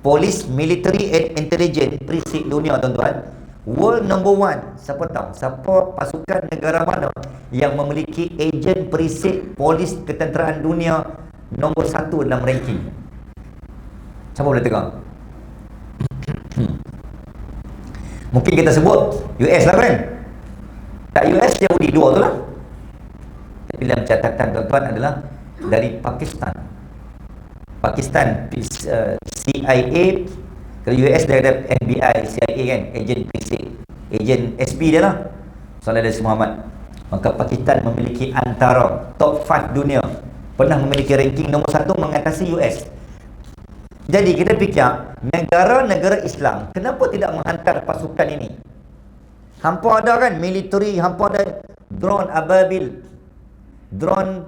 polis military and intelligence precinct dunia tuan-tuan, world number 1, siapa tahu siapa pasukan negara mana yang memiliki ejen precinct polis ketenteraan dunia nombor 1 dalam ranking? Siapa boleh tengok? Mungkin kita sebut US lah kan? Tak US, Yahudi, dua tu lah. Tapi dalam catatan tuan-tuan adalah dari Pakistan, CIA. Kalau US dia ada FBI, CIA kan, ejen precinct, ejen SB dia lah, Sallallahu Alaihi Muhammad. Maka Pakistan memiliki antara top 5 dunia, pernah memiliki ranking nombor 1 mengatasi US. Jadi kita fikir, negara-negara Islam kenapa tidak menghantar pasukan ini? Hampa ada kan militeri, hampa ada drone ababil, drone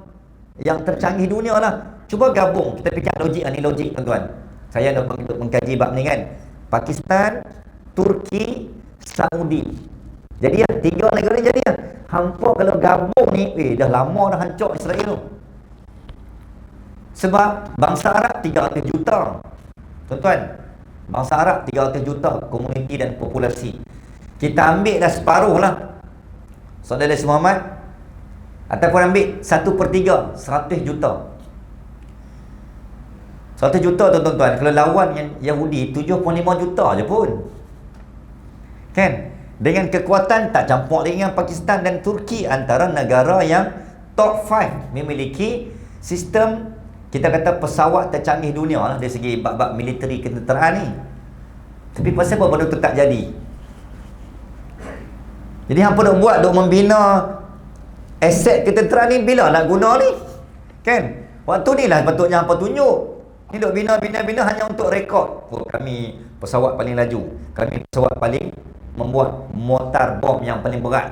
yang tercanggih dunia lah. Cuba gabung, kita fikir logik ni, logik tuan-tuan. Saya nak mengkaji bab ni kan, Pakistan, Turki, Saudi. Jadi 3 negara ni jadi hampa kalau gabung ni, dah lama dah hancur Israel tu. Sebab bangsa Arab 300 juta tuan-tuan, bangsa Arab 300 juta komuniti dan populasi. Kita ambil dah separuh lah Sallallahu Alaihi Muhammad, ataupun ambil 1/3, 100 juta. 100 juta tuan-tuan, kalau lawan yang Yahudi 7.5 juta je pun kan, dengan kekuatan tak campur dengan Pakistan dan Turki, antara negara yang top 5 memiliki sistem, kita kata pesawat tercanggih dunia lah dari segi bab-bab militeri ketenteraan ni. Tapi pasal apa benda tu tak jadi? Jadi hampa duk buat, duk membina aset ketentera ni bila nak guna ni? Kan? Waktu ni lah patutnya hampa tunjuk. Ni duk bina hanya untuk rekod. Oh, kami pesawat paling laju. Kami pesawat paling membuat mortar bom yang paling berat.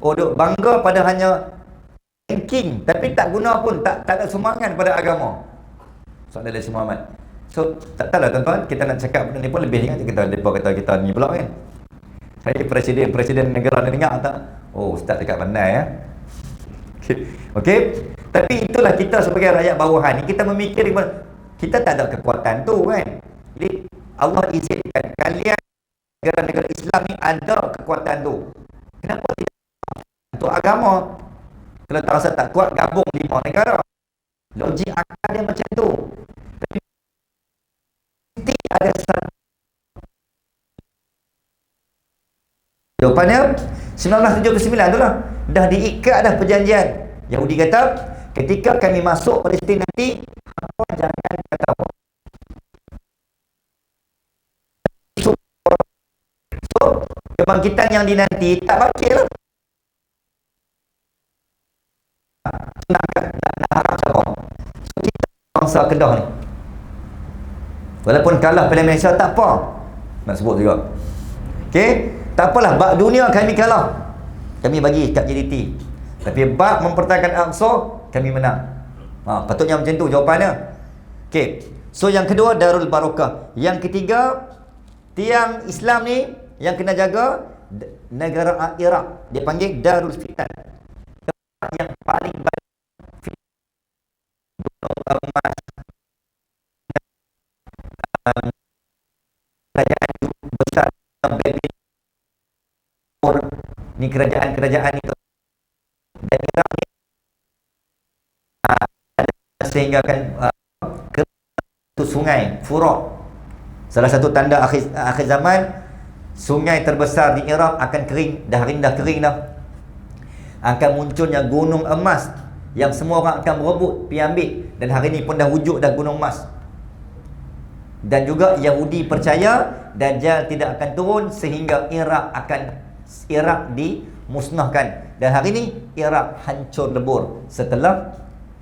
Oh, duk bangga pada hanya ranking, tapi tak guna pun, tak ada sumbangan pada agama. Soalan dari Muhammad. So, tak tahulah tuan-tuan, kita nak cakap benda ni pun lebih kan mereka kata kita ni pula kan. Saya presiden negara ni dengar tak? Oh, ustaz cakap pandai ya. Okey. Tapi itulah kita sebagai rakyat bawahan ni, kita memikir kita tak ada kekuatan tu kan. Jadi Allah izinkan kalian negara-negara Islam ni ada kekuatan tu. Kenapa tidak untuk agama? Kalau tak rasa tak kuat, gabung 5 negara. Logik akal dia macam tu. Tapi mesti ada satu. Jawapannya 1979 tu lah. Dah diikat dah perjanjian. Yahudi kata, ketika kami masuk Palestin nanti, apa jangan kata apa. So, kebangkitan yang dinanti tak bangkit lah. Nak harap siapa? So, kita bangsa Kedah ni, walaupun kalah pada Malaysia tak apa, nak sebut juga. Okey, tak apalah, bab dunia kami kalah, kami bagi kat JDT. Tapi bab mempertahankan Aqsa kami menang. Patutnya macam tu jawapannya. Okey. So yang kedua Darul Barakah. Yang ketiga, tiang Islam ni yang kena jaga negara Iraq. Dia panggil Darul Fitan. Tempat yang paling banyak emas, kerajaan besar ni, kerajaan itu. Dan Iraq ni sehingga kan ke sungai Furat. Salah satu tanda akhir zaman, sungai terbesar di Iraq akan kering. Dah kering dah. Akan munculnya gunung emas yang semua orang akan berebut pergi ambil. Dan hari ni pun dah wujud dah gunung emas. Dan juga Yahudi percaya Dajjal tidak akan turun sehingga Iraq dimusnahkan. Dan hari ni Iraq hancur lebur setelah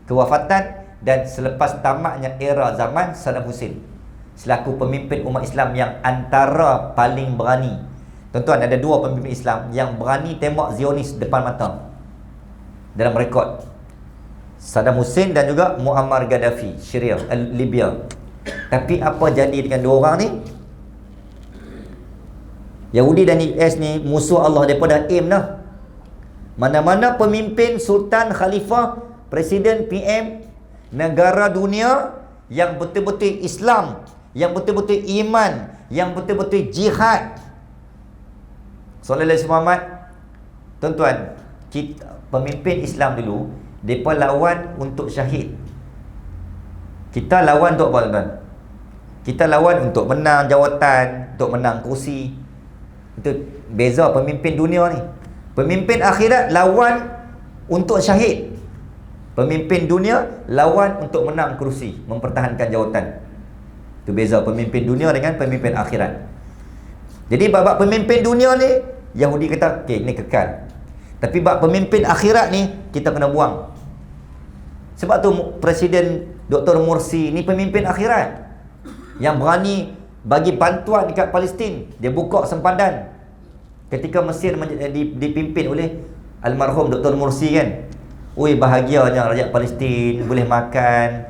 kewafatan dan selepas tamatnya era zaman Saddam Hussein selaku pemimpin umat Islam yang antara paling berani. Tuan-tuan, ada 2 pemimpin Islam yang berani tembak Zionis depan mata dalam rekod. Saddam Hussein dan juga Muammar Gaddafi, Syria, Libya. Tapi apa jadi dengan 2 orang ni? Yahudi dan US ni musuh Allah, daripada aim dah. Mana-mana pemimpin, sultan, khalifah, presiden, PM negara dunia yang betul-betul Islam, yang betul-betul iman, yang betul-betul jihad. Sallallahu alaihi Muhammad. Tuan-tuan, kita pemimpin Islam dulu, mereka lawan untuk syahid. Kita lawan untuk apa, tuan-tuan? Kita lawan untuk menang jawatan, untuk menang kursi. Itu beza pemimpin dunia ni. Pemimpin akhirat lawan untuk syahid. Pemimpin dunia lawan untuk menang kerusi, mempertahankan jawatan. Itu beza pemimpin dunia dengan pemimpin akhirat. Jadi bab pemimpin dunia ni, Yahudi kata, okey, ni kekal. Tapi bab pemimpin akhirat ni, kita kena buang. Sebab tu Presiden Dr. Morsi ni pemimpin akhirat yang berani bagi bantuan dekat Palestin. Dia buka sempadan ketika Mesir dipimpin oleh almarhum Dr. Morsi kan. Oi, bahagianya rakyat Palestin boleh makan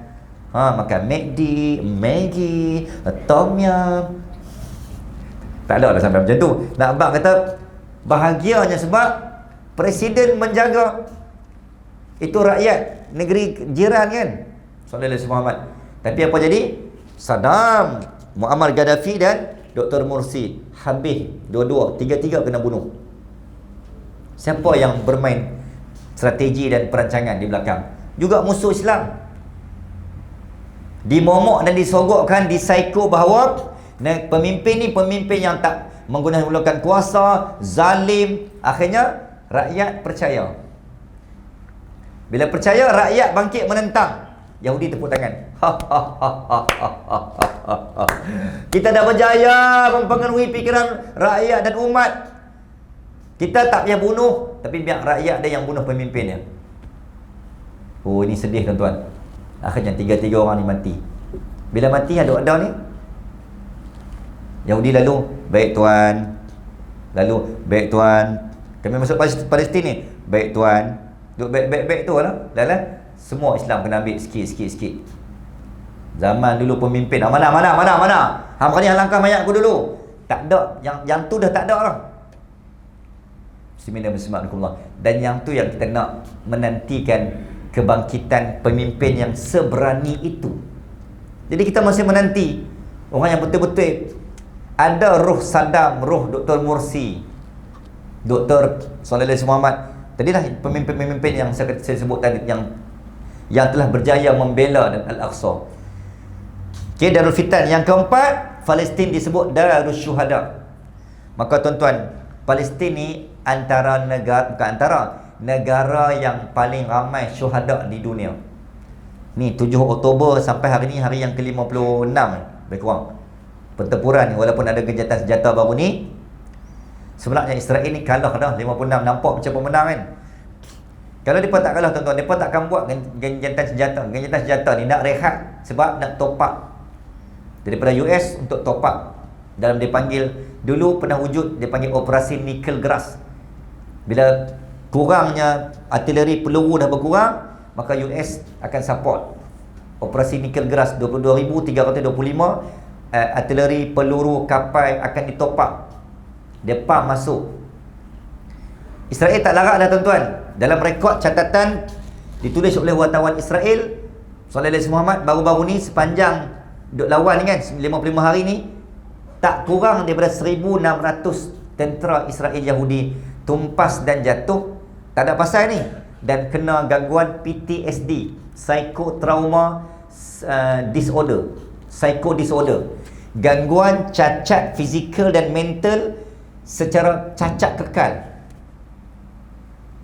makan Maggi, Tom Yum. Tak ada lah sampai macam tu. Nak abang kata bahagianya sebab presiden menjaga itu rakyat negeri jiran kan. Sallallahu alaihi Muhammad. Tapi apa jadi? Saddam, Muammar Gaddafi dan Dr. Morsi habis dua-dua, tiga-tiga kena bunuh. Siapa yang bermain strategi dan perancangan di belakang? Juga musuh Islam. Dimomok dan disogokkan, disaiko bahawa pemimpin ni pemimpin yang tak menggunakan kuasa, zalim. Akhirnya rakyat percaya. Bila percaya, rakyat bangkit menentang. Yahudi tepuk tangan. Kita dah berjaya mempengaruhi fikiran rakyat dan umat. Kita tak payah bunuh, tapi biar rakyat dia yang bunuh pemimpin dia. Oh, ini sedih tuan-tuan. Akhirnya 3 orang ni mati. Bila mati ada ni, Yahudi lalu, baik tuan. Lalu, baik tuan. Kami masuk Palestin ni, baik tuan. Duk baik tu lah. Dah. Semua Islam kena ambil sikit. Zaman dulu pemimpin, mana? Hang berani halangkan mayat aku dulu. Tak ada, yang tu dah tak ada lah. Bismillahirrahmanirrahim. Dan yang tu yang kita nak menantikan kebangkitan pemimpin yang seberani itu. Jadi kita masih menanti orang yang betul-betul ada roh Saddam, roh Dr. Morsi, Dr. Sallallahu Alaihi Muhammad. Tadilah pemimpin-pemimpin yang saya sebut tadi yang telah berjaya membela dan Al-Aqsa. Okay, Darul Fitan. Yang keempat, Palestin disebut Darus Syuhada. Maka tuan-tuan, Palestin ni negara yang paling ramai syuhada di dunia. Ni 7 Oktober sampai hari ni hari yang ke-56 lebih kurang. Pertempuran ni, walaupun ada gencatan senjata baru ni, sebenarnya Israel ni kalah dah 56. Nampak macam pemenang kan. Kalau mereka tak kalah tuan-tuan, mereka takkan buat gencatan senjata. Gencatan senjata ni nak rehat sebab nak top up daripada US untuk top up. Dalam dia panggil, dulu pernah wujud dia panggil operasi Nickel Grass. Bila kurangnya artileri peluru dah berkurang, maka US akan support operasi Nickel Grass 22,325. Artileri peluru kapal akan ditop up. Dia pump masuk. Israel tak larat dah tuan-tuan. Dalam rekod catatan ditulis oleh wartawan Israel Sallallahu Alaihi Muhammad, baru-baru ni sepanjang duk lawan ni kan 55 hari ni, tak kurang daripada 1,600 tentera Israel Yahudi tumpas dan jatuh, tak ada pasal ni, dan kena gangguan PTSD, psychotrauma disorder, gangguan cacat fizikal dan mental secara cacat kekal.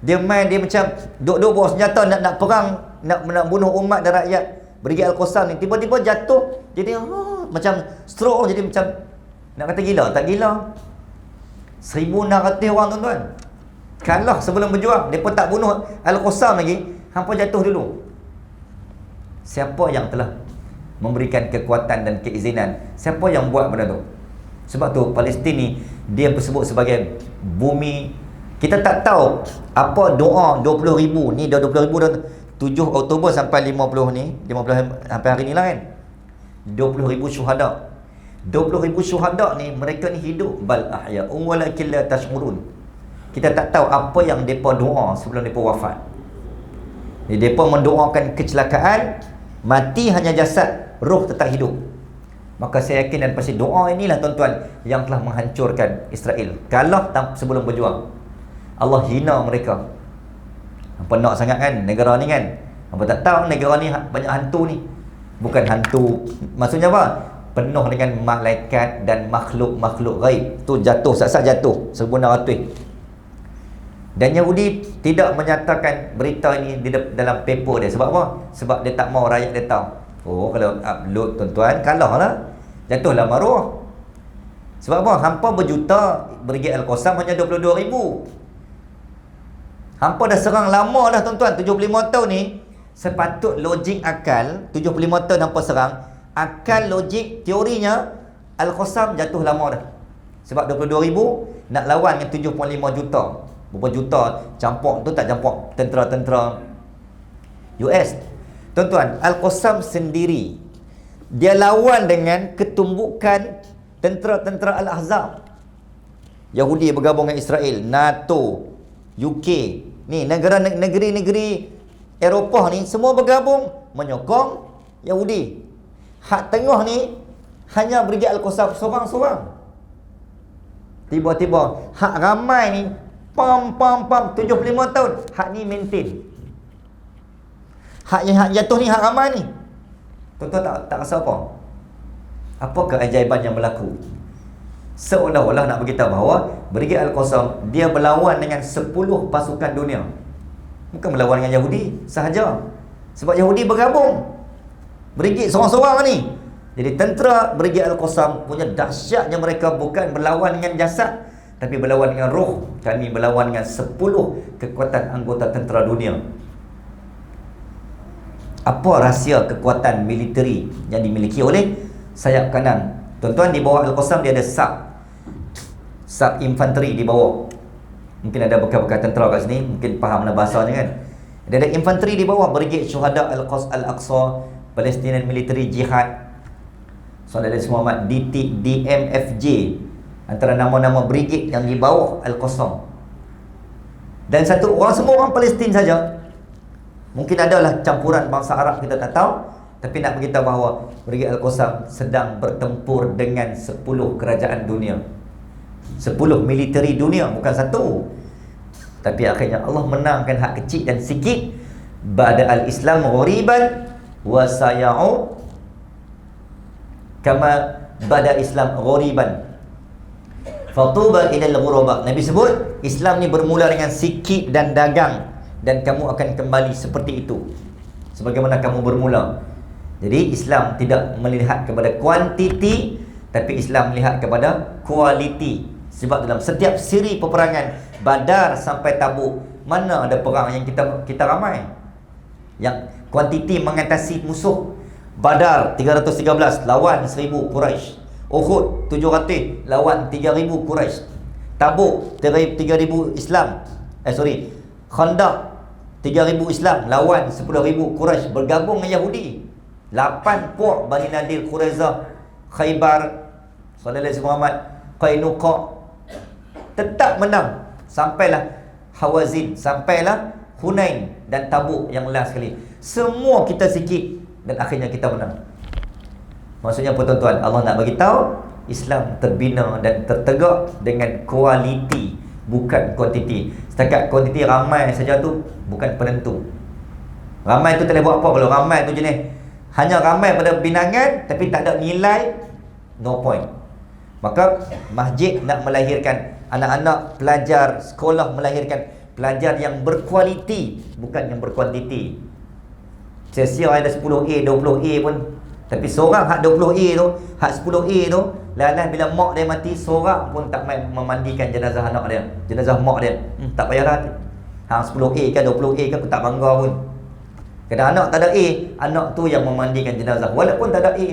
Dia macam duk-duk bawa senjata nak perang, nak bunuh umat dan rakyat. Brigade Al-Qassam ni tiba-tiba jatuh, jadi macam stroke, jadi macam nak kata gila, tak gila. 1,600 orang tuan-tuan kalah sebelum berjuang. Mereka tak bunuh Al-Qassam lagi, hampa jatuh dulu. Siapa yang telah memberikan kekuatan dan keizinan? Siapa yang buat benda tu? Sebab tu Palestin ni dia disebut sebagai bumi. Kita tak tahu apa doa 20,000 ni, dah 20,000 dah 7 Oktober sampai 50 ni, 50 sampai hari ni lah kan. 20,000 syuhada. 20,000 syuhada ni, mereka ni hidup bal ahya'un walakin la tash'urun. Kita tak tahu apa yang depa doa sebelum depa wafat. Jadi depa mendoakan kecelakaan, mati hanya jasad, roh tetap hidup. Maka saya yakin dan pasti doa inilah tuan-tuan yang telah menghancurkan Israel. Kalah sebelum berjuang. Allah hina mereka. Hampa nak sangat kan negara ni kan. Hampa tak tahu negara ni banyak hantu ni. Bukan hantu, maksudnya apa? Penuh dengan malaikat dan makhluk-makhluk gaib. Tu jatuh, sat-sat jatuh 1,600. Dan Yahudi tidak menyatakan berita ini dalam paper dia. Sebab apa? Sebab dia tak mau rakyat dia tahu. Oh, kalau upload tuan-tuan, kalah lah, jatuhlah maruah. Sebab apa? Hampa berjuta, Brigade Al-Qassam hanya 22,000. Hampa dah serang lama dah tuan-tuan. 75 tahun ni, sepatut logik akal, 75 tahun hampa serang, akal logik teorinya Al-Qassam jatuh lama dah. Sebab 22,000 nak lawan dengan 7.5 juta. Berapa juta campur tu, tak campur tentera-tentera US. Tuan-tuan, Al-Qassam sendiri dia lawan dengan ketumbukan tentera-tentera Al-Ahzab. Yahudi bergabung dengan Israel, NATO, UK, ni negeri-negeri Eropah ni semua bergabung menyokong Yahudi. Hak tengah ni hanya Brigade Al-Qassam seorang-seorang. Tiba-tiba hak ramai ni pam 75 tahun, hak ni maintain. Hak jatuh ni hak ramai ni. Tuan-tuan tak rasa apa? Apa keajaiban yang berlaku? Seolah-olah nak beritahu bahawa Brigade Al-Qassam dia berlawan dengan 10 pasukan dunia. Bukan berlawan dengan Yahudi sahaja. Sebab Yahudi bergabung. Brigade seorang-seorang ni. Jadi tentera Brigade Al-Qassam punya dahsyatnya, mereka bukan berlawan dengan jasad, tapi berlawan dengan roh. Kami berlawan dengan 10 kekuatan anggota tentera dunia. Apa rahsia kekuatan militeri yang dimiliki oleh sayap kanan? Tuan-tuan, di bawah Al-Qassam dia ada sub infanteri di bawah. Mungkin ada bekas-bekas tentera kat sini, mungkin faham lah bahasanya kan. Dia ada infanteri di bawah, Brigade Syuhada Al-Aqsa, Palestinian Military Jihad, Saudara Muhammad, DMFJ, antara nama-nama brigade yang di bawah Al-Qassam. Dan satu orang, semua orang Palestin saja. Mungkin adalah campuran bangsa Arab, kita tak tahu. Tapi nak beritahu bahawa Brigade Al-Qassam sedang bertempur dengan 10 kerajaan dunia, 10 militeri dunia, bukan satu. Tapi akhirnya Allah menangkan hak kecil dan sikit. Ba'da al-Islam ghoriban wa saya'u kama bada Islam ghoriban fatuba ilal ghuraba. Nabi sebut Islam ni bermula dengan sikit dan dagang, dan kamu akan kembali seperti itu sebagaimana kamu bermula. Jadi Islam tidak melihat kepada kuantiti, tapi Islam melihat kepada kualiti. Sebab dalam setiap siri peperangan, Badar sampai Tabuk, mana ada perang yang kita ramai, yang kuantiti mengatasi musuh. Badar 313 lawan 1000 Quraisy. Uhud 700 lawan 3000 Quraisy. Tabuk 3000 Islam. Khandaq 3000 Islam lawan 10,000 Quraisy, bergabung dengan Yahudi. 8 puak Bani Nadir, Quraizah, Khaybar, Sallallahu Muhammad, Qainuqa, tetap menang. Sampailah Hawazin, sampailah Hunain dan Tabuk yang last sekali. Semua kita sikit dan akhirnya kita menang. Maksudnya apa tuan-tuan? Allah nak bagi tahu Islam terbina dan tertegak dengan kualiti, bukan kuantiti. Setakat kuantiti ramai saja tu bukan penentu. Ramai tu tak boleh buat apa. Kalau ramai tu jenis hanya ramai pada binangan tapi tak ada nilai, no point. Maka masjid nak melahirkan anak-anak pelajar, sekolah melahirkan pelajar yang berkualiti, bukan yang berkuantiti. Sia-sia ada 10A, 20A pun, tapi seorang hak 20A tu, hak 10A tu, lalas bila mak dia mati, seorang pun tak main memandikan jenazah anak dia, jenazah mak dia. Tak payahlah. Hang 10A ke 20A ke, aku tak bangga pun. Kadang anak tak ada A, anak tu yang memandikan jenazah walaupun tak ada A.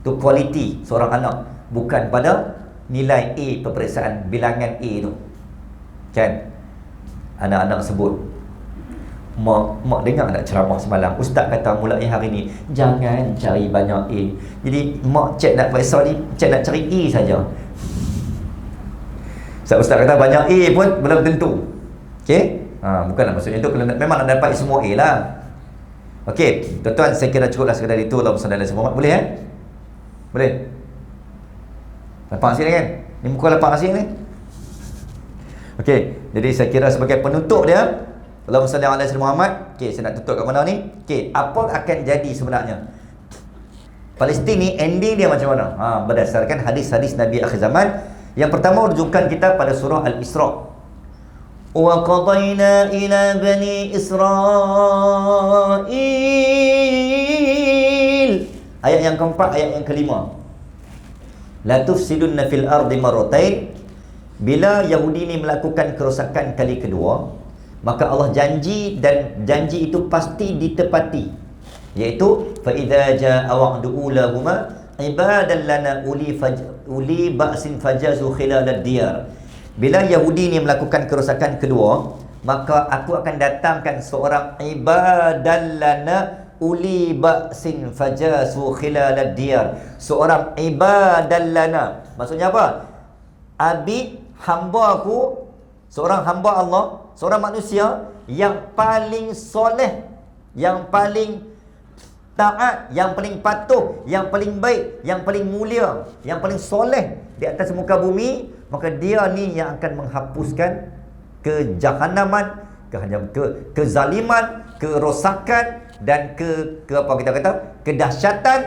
Tu kualiti seorang anak, bukan pada nilai A, peperiksaan bilangan A tu. Kan? Anak-anak sebut, Mak dengar tak ceramah semalam, Ustaz kata mulai hari ni jangan cari banyak A. Jadi mak cek nak periksa ni, cek nak cari A saja. Ustaz kata banyak A pun belum tentu. Okey? Bukanlah maksudnya itu. Kalau memang nak dapat semua A lah. Okey, tuan-tuan, saya kira cukuplah sekadar itu. Allahumma salli ala Muhammad. Boleh Boleh? Lapang sini kan? Ni muka lapang sini ni. Okey, jadi saya kira sebagai penutup dia, Allahumma salli ala Muhammad. Okey, saya nak tutup kat mana ni? Okey, apa akan jadi sebenarnya? Palestin ni ending dia macam mana? Berdasarkan hadis-hadis Nabi akhir zaman. Yang pertama rujukan kita pada surah Al-Isra. Wa qadayna ila bani Israil. Ayat yang keempat, ayat yang kelima. La tufsidunna fil ardi marratain. Bila Yahudi ni melakukan kerosakan kali kedua, maka Allah janji, dan janji itu pasti ditepati, iaitu fa idza jaa wa'du ulahuma ibadan lana uli ba'sin fajazu khilal ad-diyar. Bila Yahudi ni melakukan kerosakan kedua, maka aku akan datangkan seorang ibadan lana uli ba'sin fajazu khilal ad-diyar. Seorang ibadan lana, maksudnya apa? Abid, hamba aku, seorang hamba Allah, seorang manusia yang paling soleh, yang paling taat, yang paling patuh, yang paling baik, yang paling mulia, yang paling soleh di atas muka bumi, maka dia ni yang akan menghapuskan kejahanaman, kezaliman, kerosakan dan apa kita kata, kedahsyatan,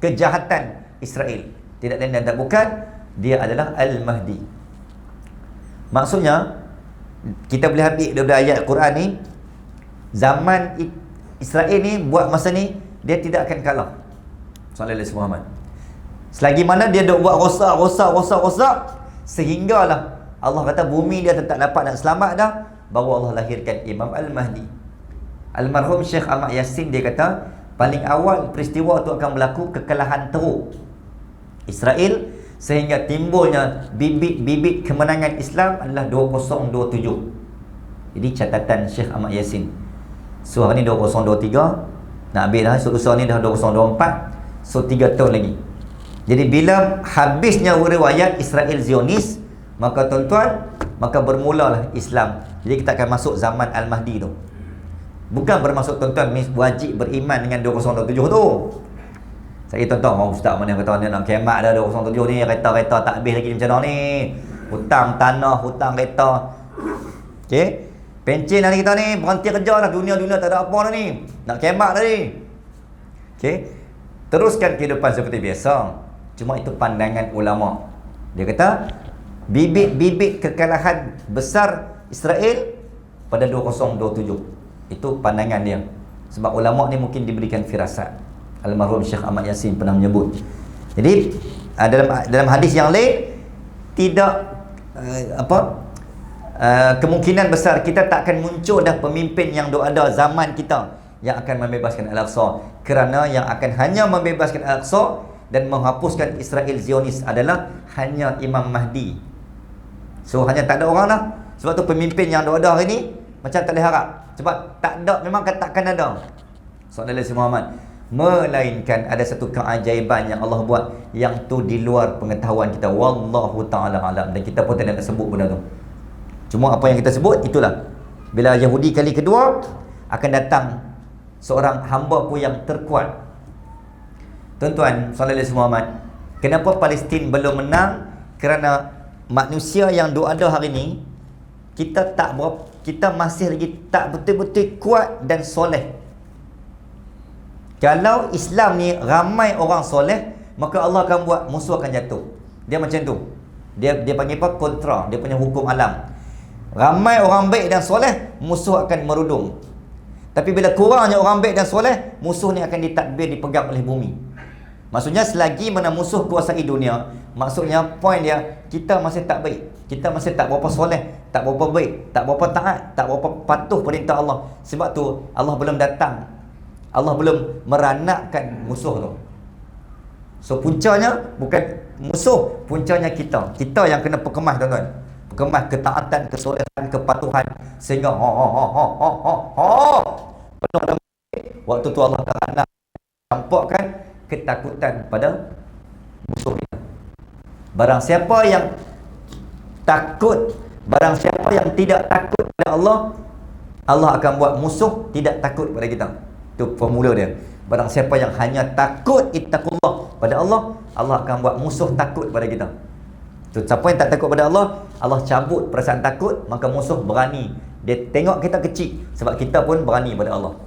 kejahatan Israel. Tidak lain dan tak bukan, dia adalah Al-Mahdi. Maksudnya kita boleh ambil daripada ayat Quran ni, zaman Israel ni buat masa ni, dia tidak akan kalah. Sallallahu alaihi wasallam. Selagi mana dia dok buat rosak, Sehinggalah Allah kata bumi dia tak dapat nak selamat dah, baru Allah lahirkan Imam Al-Mahdi. Almarhum Syekh Ahmad Yasin dia kata, paling awal peristiwa tu akan berlaku kekalahan teruk Israel, sehingga timbulnya bibit-bibit kemenangan Islam adalah 2027. Jadi catatan Syekh Ahmad Yasin. So hari ni 2023, nak habis dah, so usaha ni dah 2024, so 3 tahun lagi. Jadi bila habisnya riwayat Israel Zionis, maka tuan-tuan, maka bermulalah Islam. Jadi kita akan masuk zaman Al-Mahdi tu. Bukan bermaksud tuan-tuan wajib beriman dengan 2027 tu. Saya tuan-tuan, ustaz mana kata dia nak kiamat dah 2027 ni, kereta-kereta tak habis lagi macam mana ni, hutang tanah, hutang kereta. Okey, pencen hari kita ni berhenti kerja dah, dunia-dunia tak ada apa dah ni, nak kiamat dah ni. Okey, teruskan kehidupan seperti biasa. Cuma itu pandangan ulama. Dia kata bibit-bibit kekalahan besar Israel pada 2027. Itu pandangan dia. Sebab ulama ni mungkin diberikan firasat. Almarhum Syekh Ahmad Yasin pernah menyebut. Jadi dalam hadis yang lain, tidak kemungkinan besar kita tak akan muncul dah pemimpin yang ada zaman kita yang akan membebaskan Al-Aqsa, kerana yang akan hanya membebaskan Al-Aqsa dan menghapuskan Israel Zionis adalah hanya Imam Mahdi. So hanya tak ada orang dah. Sebab tu pemimpin yang ada hari ni macam tak boleh harap. Sebab tak ada, memang takkan ada. Sallallahu alaihi Muhammad. Melainkan ada satu keajaiban yang Allah buat, yang tu di luar pengetahuan kita. Wallahu ta'ala alam. Dan kita pun tidak nak sebut benda tu. Cuma apa yang kita sebut, itulah. Bila Yahudi kali kedua, akan datang seorang hamba ku yang terkuat. Tuan-tuan, sallallahu alaihi Muhammad, kenapa Palestin belum menang? Kerana manusia yang ada hari ni, kita masih lagi tak betul-betul kuat dan soleh. Kalau Islam ni ramai orang soleh, maka Allah akan buat musuh akan jatuh. Dia macam tu. Dia panggil apa? Kontra. Dia punya hukum alam. Ramai orang baik dan soleh, musuh akan merudung. Tapi bila kurangnya orang baik dan soleh, musuh ni akan ditadbir, dipegang oleh bumi. Maksudnya selagi mana musuh kuasai dunia, maksudnya point dia, kita masih tak baik, kita masih tak berapa soleh, tak berapa baik, tak berapa taat, tak berapa patuh perintah Allah. Sebab tu Allah belum datang, Allah belum meranakkan musuh tu. So puncanya bukan musuh, puncanya kita yang kena perkemas, tuan-tuan. Perkemas ketaatan, kesolehan, kepatuhan, sehingga waktu tu Allah Ta'ala tampakkan ketakutan pada musuh kita. Barang siapa yang takut, barang siapa yang tidak takut pada Allah, Allah akan buat musuh tidak takut pada kita. Itu formula dia. Barang siapa yang hanya takut ittaqullah pada Allah, Allah akan buat musuh takut pada kita. So, siapa yang tak takut pada Allah, Allah cabut perasaan takut, maka musuh berani. Dia tengok kita kecil, sebab kita pun berani pada Allah.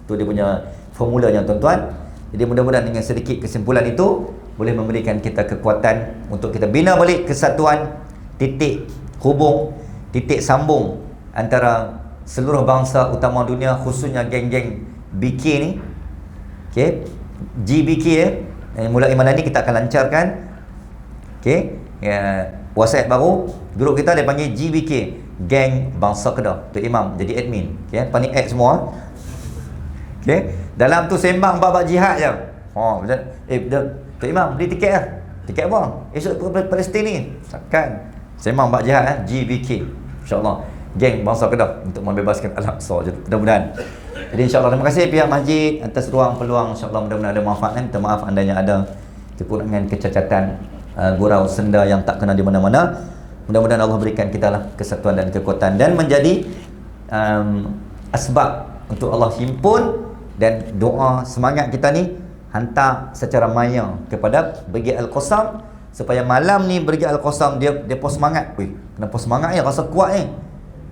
Itu dia punya formulanya, tuan-tuan. Jadi mudah-mudahan dengan sedikit kesimpulan itu boleh memberikan kita kekuatan untuk kita bina balik kesatuan, titik hubung, titik sambung antara seluruh bangsa utama dunia, khususnya geng-geng BK ni. Okey, GBK mulai malam ni kita akan lancarkan. Okey, WhatsApp baru, grup kita dia panggil GBK, Geng Bangsa Kedah. Tu Imam jadi admin. Okey, panik add semua. Okey, dalam tu sembang bab jihad je. Tu Imam beli tiket lah. Tiket apa? Esok ke Palestin ni. Takkan sembang bab jihad GBK. InsyaAllah Geng Bangsa Kedah untuk membebaskan Al-Aqsa je. Mudah-mudahan. Jadi insyaAllah terima kasih pihak masjid atas ruang peluang. InsyaAllah mudah-mudahan ada manfaat kan. Minta maaf andainya ada kekurangan, kecacatan, gurau senda yang tak kena di mana-mana. Mudah-mudahan Allah berikan kita lah kesatuan dan kekuatan dan menjadi asbab untuk Allah himpun. Dan doa semangat kita ni hantar secara maya kepada Brigade Al-Qassam, supaya malam ni Brigade Al-Qassam dia pun semangat. Weh, kenapa semangat ni? Rasa kuat ni.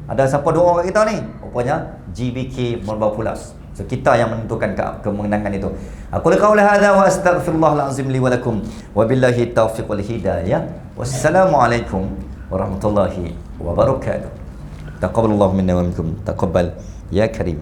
Ada siapa doa kat kita ni? Rupanya GBK Mulba Pulas. So kita yang menentukan kemenangan itu. Aku qauli hadza wa astaghfirullahal azim li wa lakum wa billahi taufiq wal hidayah. Wassalamualaikum warahmatullahi wabarakatuh. Taqabbalallahu minna wa minkum. Taqabbal ya karim.